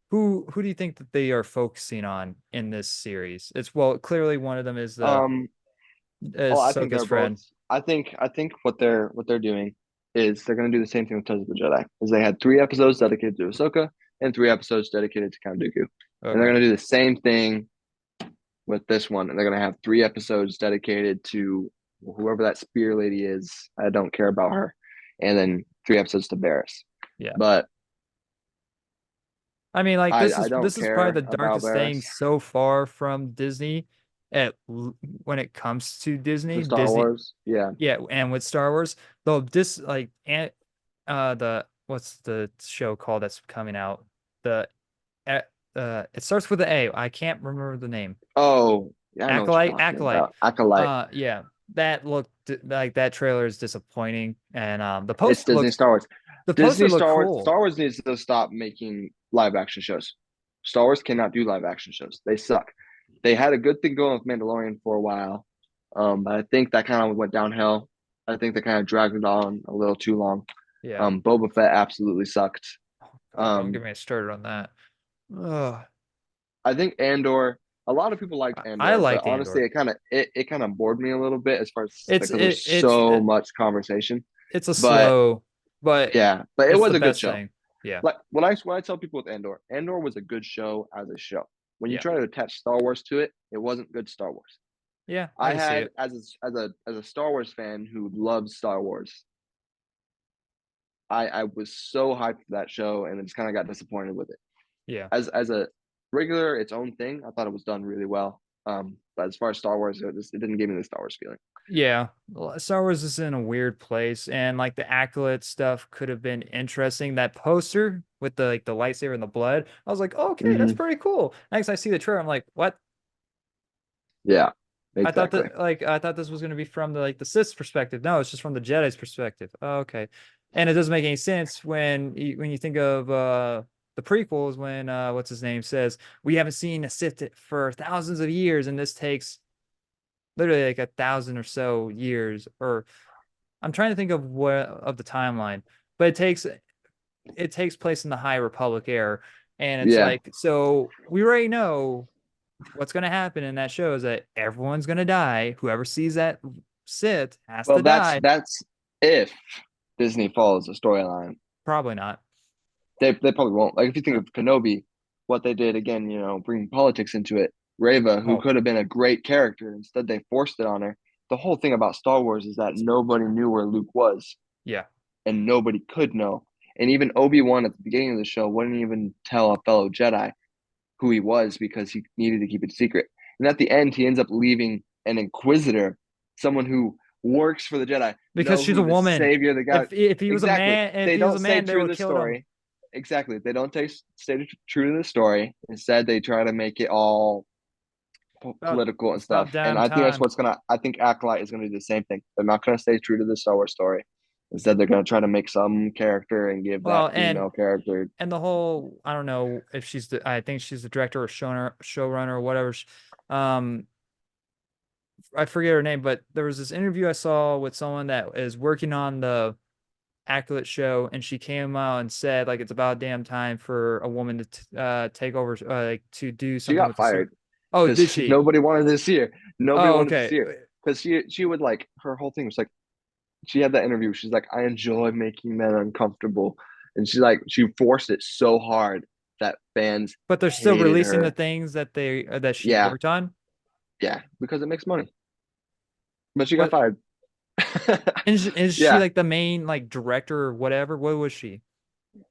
who do you think that they are focusing on in this series? It's clearly one of them is the Um, is oh, I think Ahsoka's they're both. friend. I think what they're doing is they're gonna do the same thing with Tales of the Jedi. Is they had 3 episodes dedicated to Ahsoka and 3 episodes dedicated to Count Dooku, and they're Okay. gonna do the same thing with this one, and they're gonna have 3 episodes dedicated to whoever that spear lady is. I don't care about her, and then 3 episodes to Barris. Yeah. But I mean, like I don't this is probably care the about darkest thing Barris so far from Disney when it comes to for Disney. Star Wars. Yeah. Yeah, and with Star Wars, though this like and the what's the show called that's coming out? The uh, it starts with the A. I can't remember the name. Oh, yeah, I know what you're talking Acolyte. about. Acolyte. Yeah, that looked like that trailer is disappointing, and It's Disney Star Wars. the poster Disney looked Star Wars. cool. Star Wars needs to stop making live action shows. Star Wars cannot do live action shows. They suck. They had a good thing going with Mandalorian for a while, but I think that kind of went downhill. I think they kind of dragged it on a little too long. Yeah. Boba Fett absolutely sucked. Oh, God, don't get me started on that. Ugh. I think Andor. A lot of people liked I Andor, but liked honestly, Andor. it kind of bored me a little bit as far as It's because there's it's so much conversation. it's a But slow, but yeah, but it it's was the a good best show. thing. Yeah. Like what I tell people with Andor, Andor was a good show as a show. When you Yeah. try to attach Star Wars to it, it wasn't good Star Wars. Yeah, I I can see had it. as a Star Wars fan who loves Star Wars, I was so hyped for that show and then just kind of got disappointed with it. Yeah. As a regular its own thing, I thought it was done really well. But as far as Star Wars, it didn't give me the Star Wars feeling. Yeah. Star Wars is in a weird place, and like the acolyte stuff could have been interesting. That poster with the like the lightsaber and the blood, I was like, oh, okay, that's Hmm. pretty cool. Next I see the trailer, I'm like, what? Yeah, I exactly. thought this was gonna be from the like the Sith's perspective. No, it's just from the Jedi's perspective. Oh, okay. And it doesn't make any sense when you think of the prequels when what's his name says we haven't seen a Sith for thousands of years, and this takes literally like 1,000 or so years. Or I'm trying to think of what of the timeline, but it takes place in the High Republic era, and it's Yeah. like so we already know what's going to happen in that show is that everyone's going to die. Whoever sees that Sith has Well, to that's die. that's if Disney follows the storyline. Probably not. They probably won't. Like if you think Uh, of Kenobi, what they did again, bringing politics into it. Reva, who Oh, could have been a great character, instead they forced it on her. The whole thing about Star Wars is that nobody knew where Luke was, yeah. and nobody could know. And even Obi-Wan at the beginning of the show wouldn't even tell a fellow Jedi who he was because he needed to keep it secret. And at the end, he ends up leaving an Inquisitor, someone who works for the Jedi, Because know she's a who the woman. savior of the guy. If he was a Exactly. man, if They he was a don't stay man, they true to would the have killed him. story. Exactly. They don't stay true to the story. Instead, they try to make it all political and It's about stuff. And damn I think that's time. what's gonna. I think Acolyte is gonna do the same thing. They're not gonna stay true to the Star Wars story. Instead, they're gonna try to make some character and give that Well, female character. and the whole I don't know if she's the I think she's the director or showrunner or whatever. Um, I forget her name, but there was this interview I saw with someone that is working on the Acolyte show, and she came out and said like it's about damn time for a woman to take over, like to do She something got with the story. fired Oh, did because she? nobody wanted to see her. Nobody Oh, wanted to okay. see her because she would like her whole thing was like she had that interview. She's like, I enjoy making men uncomfortable, and she forced it so hard that fans But they're still hated releasing the her. things that she Yeah, worked on. yeah, because it makes money. But she got What fired. is she Yeah, like the main like director or whatever? What was she?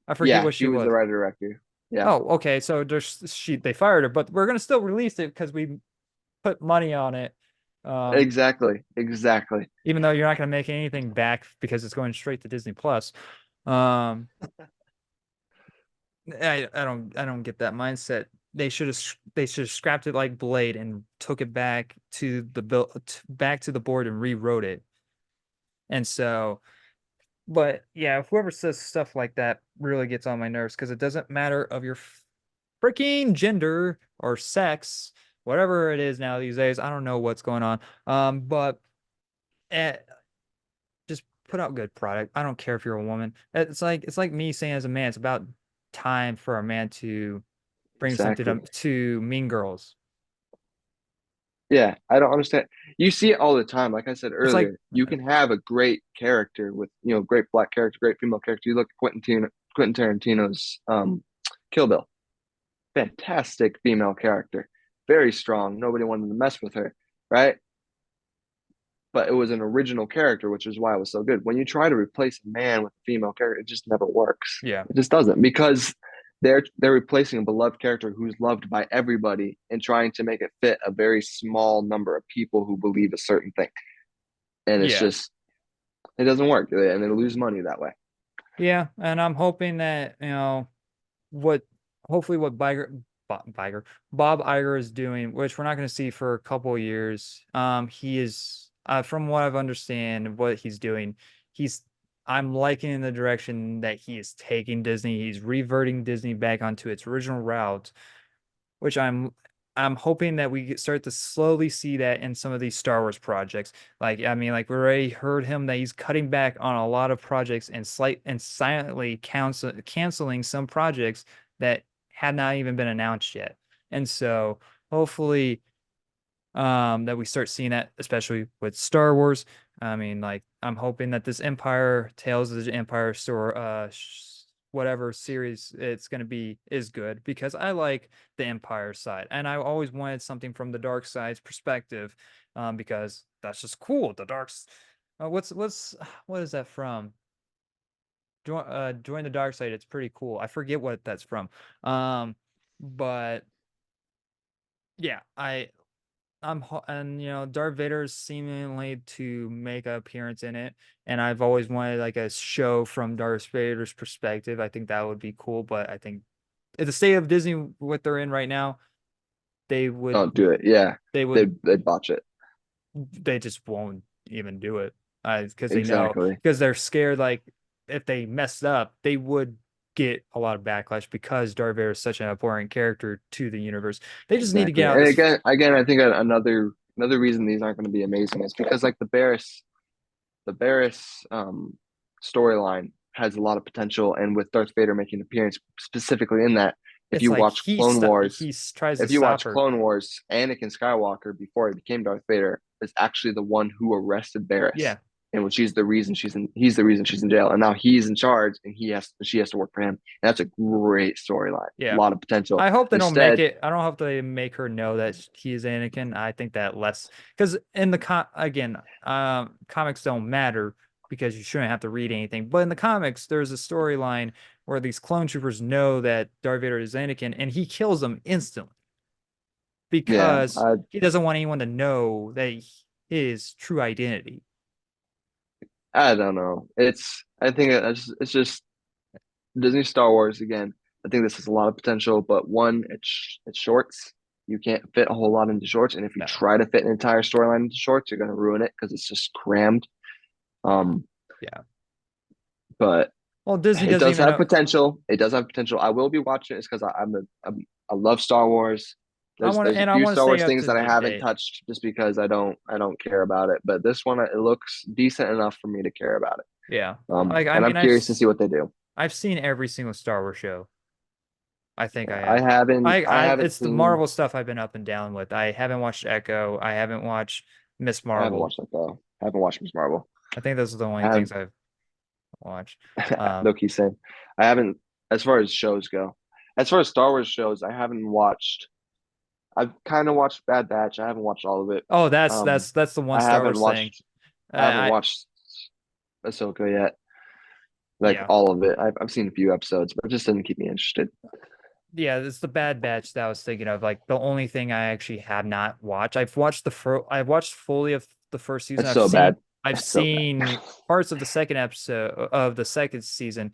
I forget yeah, what she she was the was. writer director. Yeah, Oh, okay. So they fired her, but we're gonna still release it because we put money on it. Um, exactly, exactly. even though you're not gonna make anything back because it's going straight to Disney Plus. Um, I don't get that mindset. They should have scrapped it like Blade and took it back to the back to the board and rewrote it. And so, but yeah, whoever says stuff like that really gets on my nerves because it doesn't matter of your freaking gender or sex, whatever it is now these days. I don't know what's going on. But eh, just put out good product. I don't care if you're a woman. It's like me saying as a man, it's about time for a man to bring something Exactly. to Mean Girls. Yeah, I don't understand. You see it all the time. Like I said It's like earlier, you can have a great character with, great black character, great female character. You look at Quentin Tarantino's Kill Bill. Fantastic female character. Very strong. Nobody wanted to mess with her, right? But it was an original character, which is why it was so good. When you try to replace a man with a female character, it just never works. yeah, It just doesn't because they're replacing a beloved character who's loved by everybody and trying to make it fit a very small number of people who believe a certain thing. And it's yeah, just it doesn't work, and they lose money that way. yeah. And I'm hoping that what hopefully what Bob Iger is doing, which we're not going to see for a couple of years. He is from what I've understand, what he's doing, he's I'm liking the direction that he is taking Disney. He's reverting Disney back onto its original route, which I'm hoping that we start to slowly see that in some of these Star Wars projects. Like, I mean, like we already heard him that he's cutting back on a lot of projects and silently canceling some projects that had not even been announced yet. And so hopefully that we start seeing that, especially with Star Wars. I mean, like I'm hoping that this Empire Tales of the Empire store whatever series it's going to be is good because I like the Empire side and I always wanted something from the dark side's perspective because that's just cool. The darks what is that from? Join the dark side. It's pretty cool. I forget what that's from. But yeah, and Darth Vader's seemingly to make an appearance in it, and I've always wanted like a show from Darth Vader's perspective. I think that would be cool, but I think at the state of Disney, what they're in right now, they would Don't do it. Yeah, they would they'd botch it. they just won't even do it because they know Exactly. because they're scared like if they messed up, they would get a lot of backlash because Darth Vader is such an important character to the universe. They just need to Exactly. get out And this. again, I think another reason these aren't going to be amazing is because like the Barris storyline has a lot of potential, and with Darth Vader making an appearance specifically in that, if It's you like watch Clone Wars, tries to if you stop watch her. Clone Wars, Anakin Skywalker before he became Darth Vader is actually the one who arrested Barris, Yeah, and when she's the reason he's the reason she's in jail, and now he's in charge, and she has to work for him, and that's a great storyline, a yeah. lot of potential. I hope they don't make Instead, it. I don't hope they make her know that he is Anakin. I think that less because in the comics don't matter because you shouldn't have to read anything. But in the comics, there's a storyline where these clone troopers know that Darth Vader is Anakin, and he kills them instantly yeah, because he doesn't want anyone to know that his true identity. I don't know. I think it's just Disney Star Wars again. I think this has a lot of potential, but one, it's shorts. You can't fit a whole lot into shorts, and if you No, try to fit an entire storyline into shorts, you're going to ruin it because it's just crammed. Um, yeah. but Well, Disney it doesn't does even have know. potential. It does have potential. I will be watching it because I love Star Wars. There's a I few want to Star stay Wars up things to that I haven't date. touched just because I don't care about it. But this one, it looks decent enough for me to care about it. Yeah. Like I And mean, I'm curious to see what they do. I've seen every single Star Wars show. I think Yeah, I have. I haven't It's the seen Marvel stuff I've been up and down with. I haven't watched Echo. I haven't watched Miss I haven't Marvel. watched that though. I haven't watched Miss Marvel. I think those are the only I have things I've watched. low key same. I haven't as far as shows go. As far as Star Wars shows, I haven't watched. I've kind of watched Bad Batch. I haven't watched all of it. Oh, Um, that's the one I Star haven't Wars thing. watched. I haven't I watched Ahsoka yet. Like yeah. all of it. I've seen a few episodes, but it just didn't keep me interested. Yeah, it's the Bad Batch that I was thinking of. Like the only thing I actually have not watched. I've watched fully of the first season. It's so bad. I've It's so bad. seen parts of the second episode of the second season.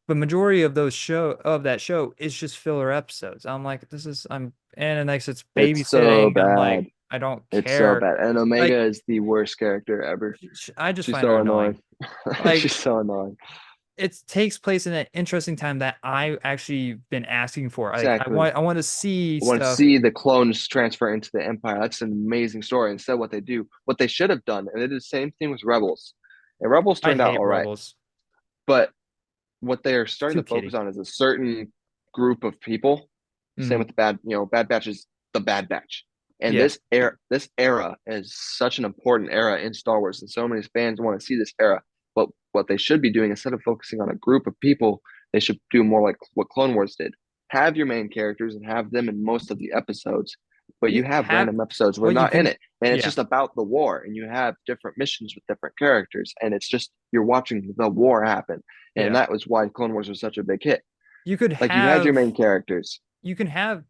But majority of that show is just filler episodes. I'm like, and the next it's It's so babysitting. I'm bad. like, I don't It's so care. bad. And Like, Omega is the worst character ever. I just She's find her so annoying. annoying. Like, She's so annoying. it takes place in an interesting time that I actually been asking for. Like, Exactly. I want to see I want to stuff. see the clones transfer into the Empire. That's an amazing story. Instead, what they should have done, and they did the same thing with Rebels. And Rebels I turned out hate all right. Rebels. But what they are It's starting too to focus kiddie. on is a certain group of people. Same Hmm. with Bad Batch is the Bad Batch. And Yeah. this era is such an important era in Star Wars, and so many fans want to see this era. But what they should be doing, instead of focusing on a group of people, they should do more like what Clone Wars did. Have your main characters and have them in most of the episodes, but You you have have random episodes where what they're you not in can. it, and it's Yeah. just about the war, and you have different missions with different characters, and it's just you're watching the war happen, and Yeah. that was why Clone Wars was such a big hit. You could Like you had your have main characters. you can have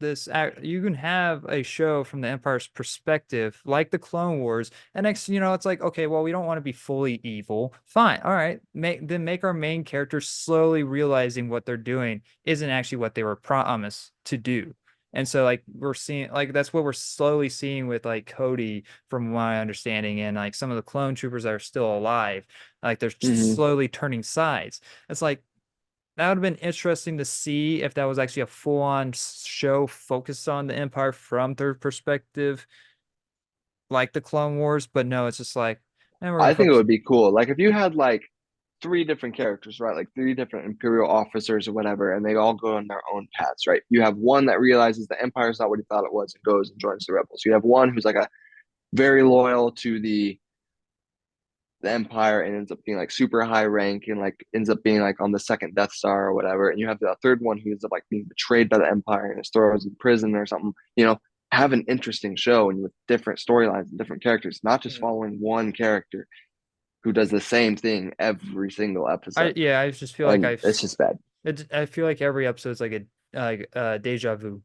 a show from the Empire's perspective, like the Clone Wars, and next, it's like, okay, well, we don't want to be fully evil. Fine, all right, make our main characters slowly realizing what they're doing isn't actually what they were promised to do, And so like we're seeing like that's what we're slowly seeing with like Cody from my understanding, and like some of the clone troopers that are still alive, like they're Hmm. slowly turning sides. It's like that would have been interesting to see if that was actually a full-on show focused on the Empire from their perspective, like the Clone Wars. But no, it's just like, and we're gonna I think it focus. would be cool. Like if you had like three different characters, right? Like three different Imperial officers or whatever, and they all go on their own paths, right? You have one that realizes the Empire is not what he thought it was and goes and joins the rebels. You have one who's like a very loyal to the Empire and ends up being like super high rank and like ends up being like on the second Death Star or whatever. And you have the third one who ends up like being betrayed by the Empire and is thrown in prison or something. Have an interesting show and with different storylines and different characters, not just Mm. following one character who does the same thing every single I episode. yeah, I just feel like And it's just bad. I feel like every episode is like a deja vu.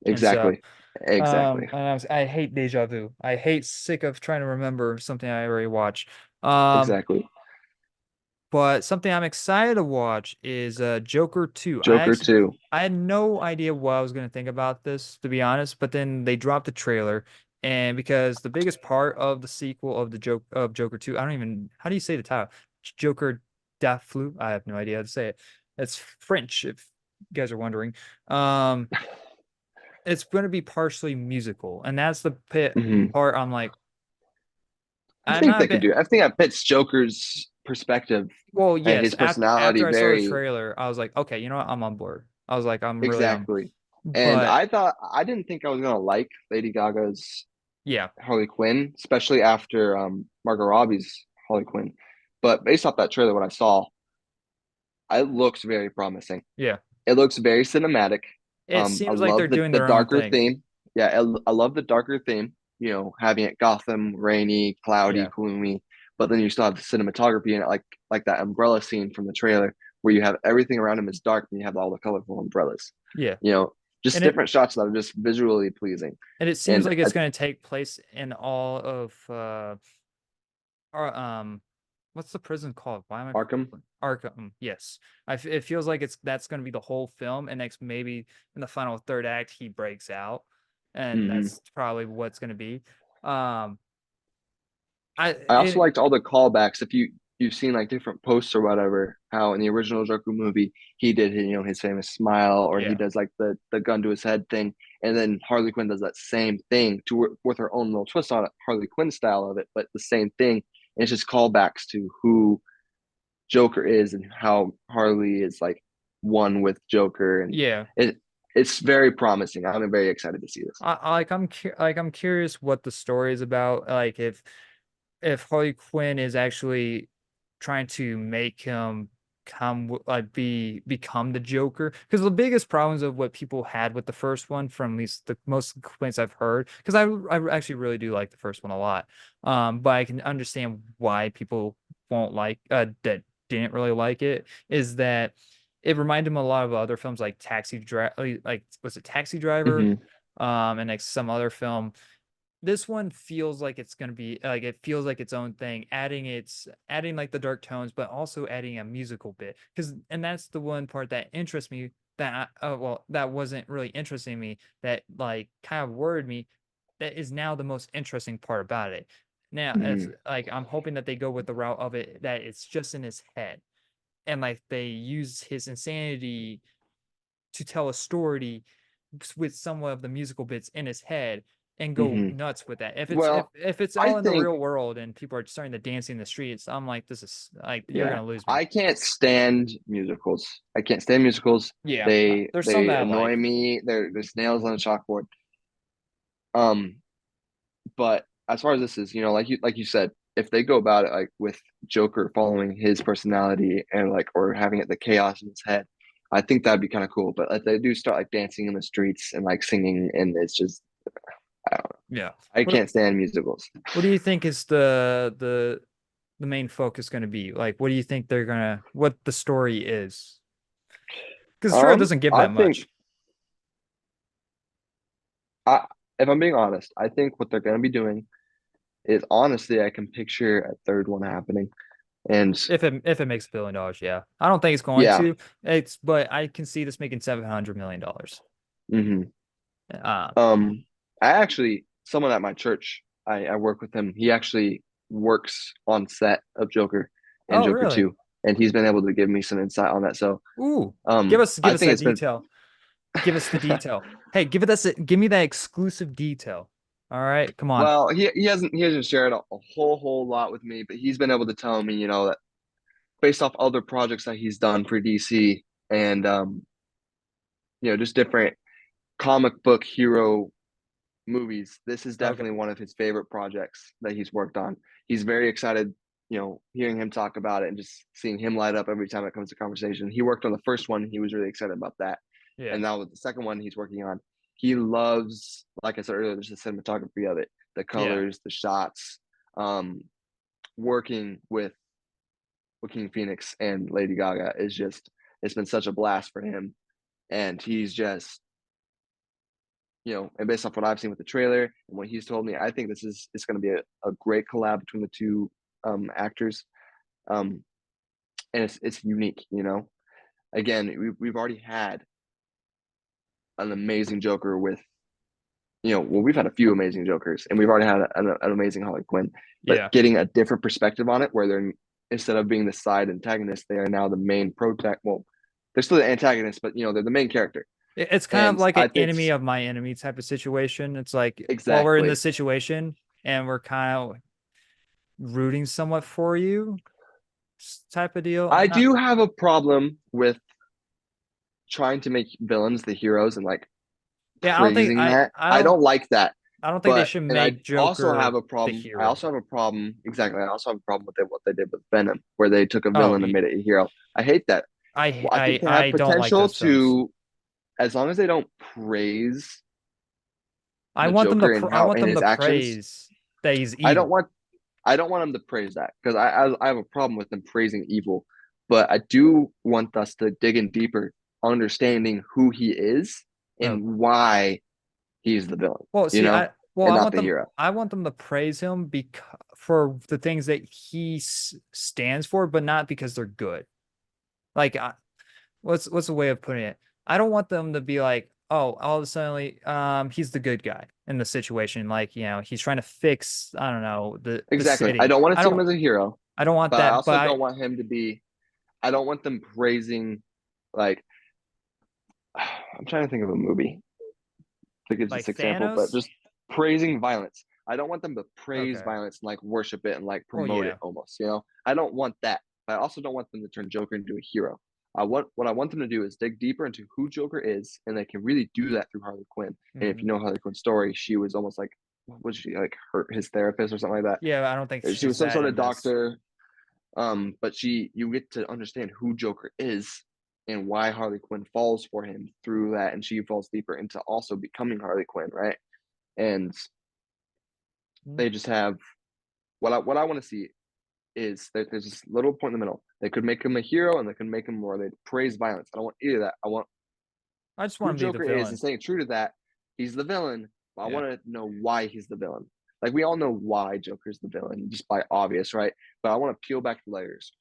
And so Exactly. Exactly. I hate deja vu. I hate sick of trying to remember something I already watched. Um Exactly. But something I'm excited to watch is Joker 2. Joker 2. I had no idea what I was going to think about this, to be honest, but then they dropped the trailer, and because the biggest part of the sequel of the Joker 2, I don't even, how do you say the title? Joker Daflu? I have no idea how to say it. It's French, if you guys are wondering. Um it's going to be partially musical, and that's the Hmm. part I'm like, I I'm think not a they could bit. do it. I think that fits Joker's perspective Well, and yes, his personality after I saw the very trailer, I was like, okay, you know what? I'm on board. I was like, I'm really on. exactly. And But I didn't think I was gonna like Lady Gaga's yeah, Harley Quinn, especially after Margot Robbie's Harley Quinn. But based off that trailer, what I saw, it looks very promising. yeah. It looks very cinematic. It I seems like they're love the doing the their own darker thing. theme. Yeah, I love the darker theme. Having it Gotham, rainy, cloudy, Yeah, gloomy, but then you still have the cinematography in it, like that umbrella scene from the trailer, where you have everything around him is dark and you have all the colorful umbrellas. yeah. You know, just And it different shots that are just visually pleasing. and it seems And like it's going to take place in all of or what's the prison called? Why am I Arkham. Arkham? Yes, it feels like that's going to be the whole film, and next maybe in the final third act he breaks out, and Hmm. that's probably what's going to be. Um, I I also it liked all the callbacks. If you've seen like different posts or whatever, how in the original Joker movie he did his famous smile, or he yeah, does like the gun to his head thing, and then Harley Quinn does that same thing with her own little twist on it, Harley Quinn style of it, but the same thing. And it's just callbacks to who Joker is and how Harley is like one with Joker, and yeah. it's very promising. I'm very excited to see this. I'm curious what the story is about. Like if Harley Quinn is actually trying to make him become the Joker, because the biggest problems of what people had with the first one, from at least the most complaints I've heard, because I actually really do like the first one a lot, but I can understand why people won't like that didn't really like it, is that it reminded him a lot of other films like like was it Taxi Driver, Hmm. and like some other film. This one feels like it's gonna be like, it feels like its own thing, adding like the dark tones, but also adding a musical bit. Because and that's the one part that interests me, that wasn't really interesting me, that like kind of worried me, that is now the most interesting part about it. Now, if Hmm. like I'm hoping that they go with the route of it that it's just in his head, and like they use his insanity to tell a story with somewhat of the musical bits in his head, and go Hmm. nuts with that. If it's Well, if it's I all in the think real world and people are starting to dance in the streets, I'm like, this is like, you're Yeah. gonna lose me. I can't stand musicals. I can't stand musicals. Yeah, there's some They that I annoy like. me. There's nails on a chalkboard. Um, but as far as this is, like you said, if they go about it like with Joker following his personality and like or having it the chaos in his head, I think that'd be kind of cool. But if they do start like dancing in the streets and like singing, and it's just I don't know. Yeah. I What can't stand musicals. what do you think is the main focus going to be? Like, what do you think what the story is? Because sure, it doesn't give I that think much. I if I'm being honest, I think what they're gonna be doing is honestly I can picture a third one happening. And If it makes $1 billion, yeah. I don't think it's going yeah, to. But I can see this making $700 million. hmm Uh, I actually, someone at my church, I work with him. He actually works on set of Joker and oh, Joker really? 2, and he's been able to give me some insight on that. So, Ooh, give I us think that it's been. detail. Give us the detail. Hey, give me that exclusive detail. All right, come on. Well, he hasn't shared a whole lot with me, but he's been able to tell me, that based off other projects that he's done for DC and just different comic book hero movies, this is Okay. definitely one of his favorite projects that he's worked on. He's very excited, hearing him talk about it and just seeing him light up every time it comes to conversation. He worked on the first one, he was really excited about that. Yeah. And now with the second one he's working on, he loves, like I said earlier, there's the cinematography of it, the Yeah. colors, the shots, um, working with Joaquin Phoenix and Lady Gaga is just it's been such a blast for him. And he's just, and based off what I've seen with the trailer and what he's told me, I think this is it's going to be a great collab between the two actors, um, and it's unique. Again, we've already had an amazing Joker with, well, we've had a few amazing Jokers, and we've already had an amazing Harley Quinn, but Yeah. getting a different perspective on it, where they're instead of being the side antagonist, they are now the main protagonist. Well, they're still the antagonist, but they're the main character, It's kind of and like I an think enemy of my enemy type of situation. It's like while we're in this exactly. situation and we're kind of rooting somewhat for you type of deal. I Not do have a problem with trying to make villains the heroes and like yeah, praising that. I don't like that. I don't think they But should and I make also have Joker a the problem. I hero. also have a problem. Exactly. I also have a problem with what they did with Venom, where they took a Oh, villain and made it a hero. I hate that. Well, I think they have I don't like potential those films. to, as long as they don't praise the Joker and I how want and them his to actions. praise that he's I don't evil. want I don't want them to praise that because I have a problem with them praising evil, but I do want us to dig in deeper, understanding who he is Oh, and why he's the villain, well, see, and not the hero. I want them to praise him because for the things that he stands for, but not because they're good. Like, what's a way of putting it? I don't want them to be like, oh, all of a sudden, he's the good guy in the situation. Like, he's trying to fix, I don't know, the Exactly. I city. don't want to see him as a hero, I don't want but I that, also but don't want him to be. I don't want them praising like I'm trying to think of a movie to give like this example, but Thanos. just praising violence. I don't want them to praise Okay. violence and like worship it and like Well, promote it yeah, almost. I don't want that. But I also don't want them to turn Joker into a hero. I want what I want them to do is dig deeper into who Joker is, and they can really do that through Harley Quinn. And if hmm you know Harley Quinn's story, she was almost like what was she like his therapist or something like yeah. I don't think that. She was she's some that sort in of this. doctor, but you get to understand who Joker is and why Harley Quinn falls for him through that, and she falls deeper into also becoming Harley Quinn, right? And Mhm. they just have what I want to see is that there's this little point in the middle. They could make him a hero, and they could make him more. They praise violence. I don't want either of that. I want I just want who to be the Joker is and villain. staying true to that. He's the villain, but I Yeah, want to know why he's the villain. Like we all know why Joker's the villain, just by obvious, right? But I want to peel back the layers,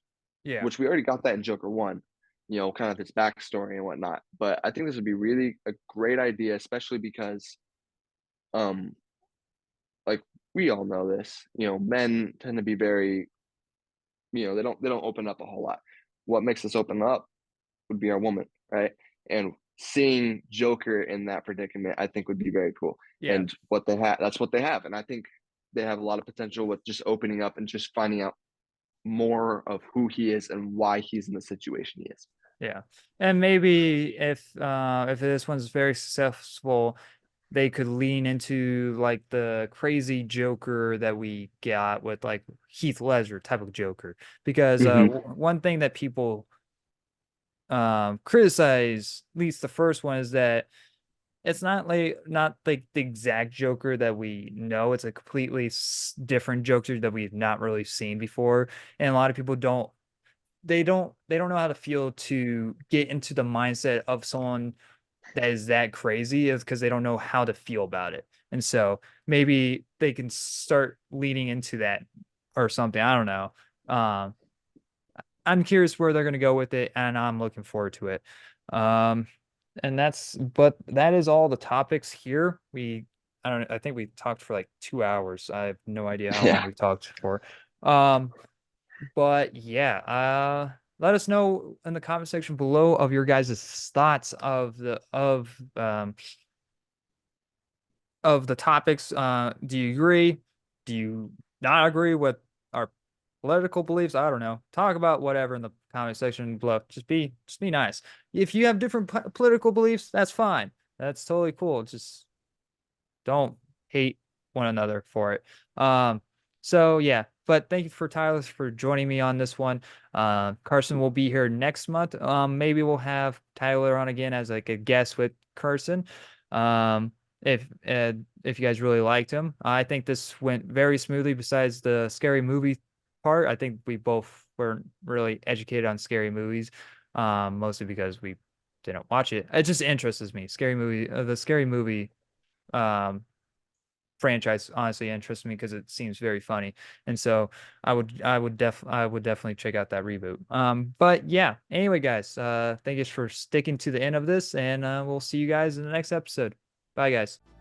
yeah, which we already got that in Joker One, kind of its backstory and whatnot. But I think this would be really a great idea, especially because, um, like we all know this, men tend to be very, they don't open up a whole lot. What makes us open up would be our woman, right? And seeing Joker in that predicament, I think would be very cool. yeah, And what they have, that's what they have, and I think they have a lot of potential with just opening up and just finding out more of who he is and why he's in the situation he is. yeah. And maybe if this one's very successful, they could lean into like the crazy Joker that we got with like Heath Ledger type of Joker. Because Mm-hmm. one thing that people criticize, at least the first one, is that it's not like the exact Joker that we know. It's a completely different Joker that we've not really seen before, and a lot of people they don't know how to feel to get into the mindset of someone that is that crazy, is because they don't know how to feel about it. And so maybe they can start leading into that or something. I don't know. Um, I'm curious where they're going to go with it, and I'm looking forward to it. Um, And but that is all the topics here. I think we talked for like 2 hours. I have no idea how long Yeah. we talked for. Um, but yeah, let us know in the comment section below of your guys' thoughts of the topics. Do you agree? Do you not agree with our political beliefs? I don't know. Talk about whatever in the comment section below. Just be nice. If you have different political beliefs, that's fine. That's totally cool. Just don't hate one another for it. So yeah, but thank you for Tyler for joining me on this one. Carson will be here next month. Maybe we'll have Tyler on again as like a guest with Carson. Um, if you guys really liked him, I think this went very smoothly. Besides the scary movie part, I think we both weren't really educated on scary movies. Mostly because we didn't watch it. It just interests me. The scary movie um franchise honestly interests me because it seems very funny. And so I would definitely check out that reboot. But yeah, anyway, guys, thank you for sticking to the end of this, and we'll see you guys in the next episode. Bye, guys.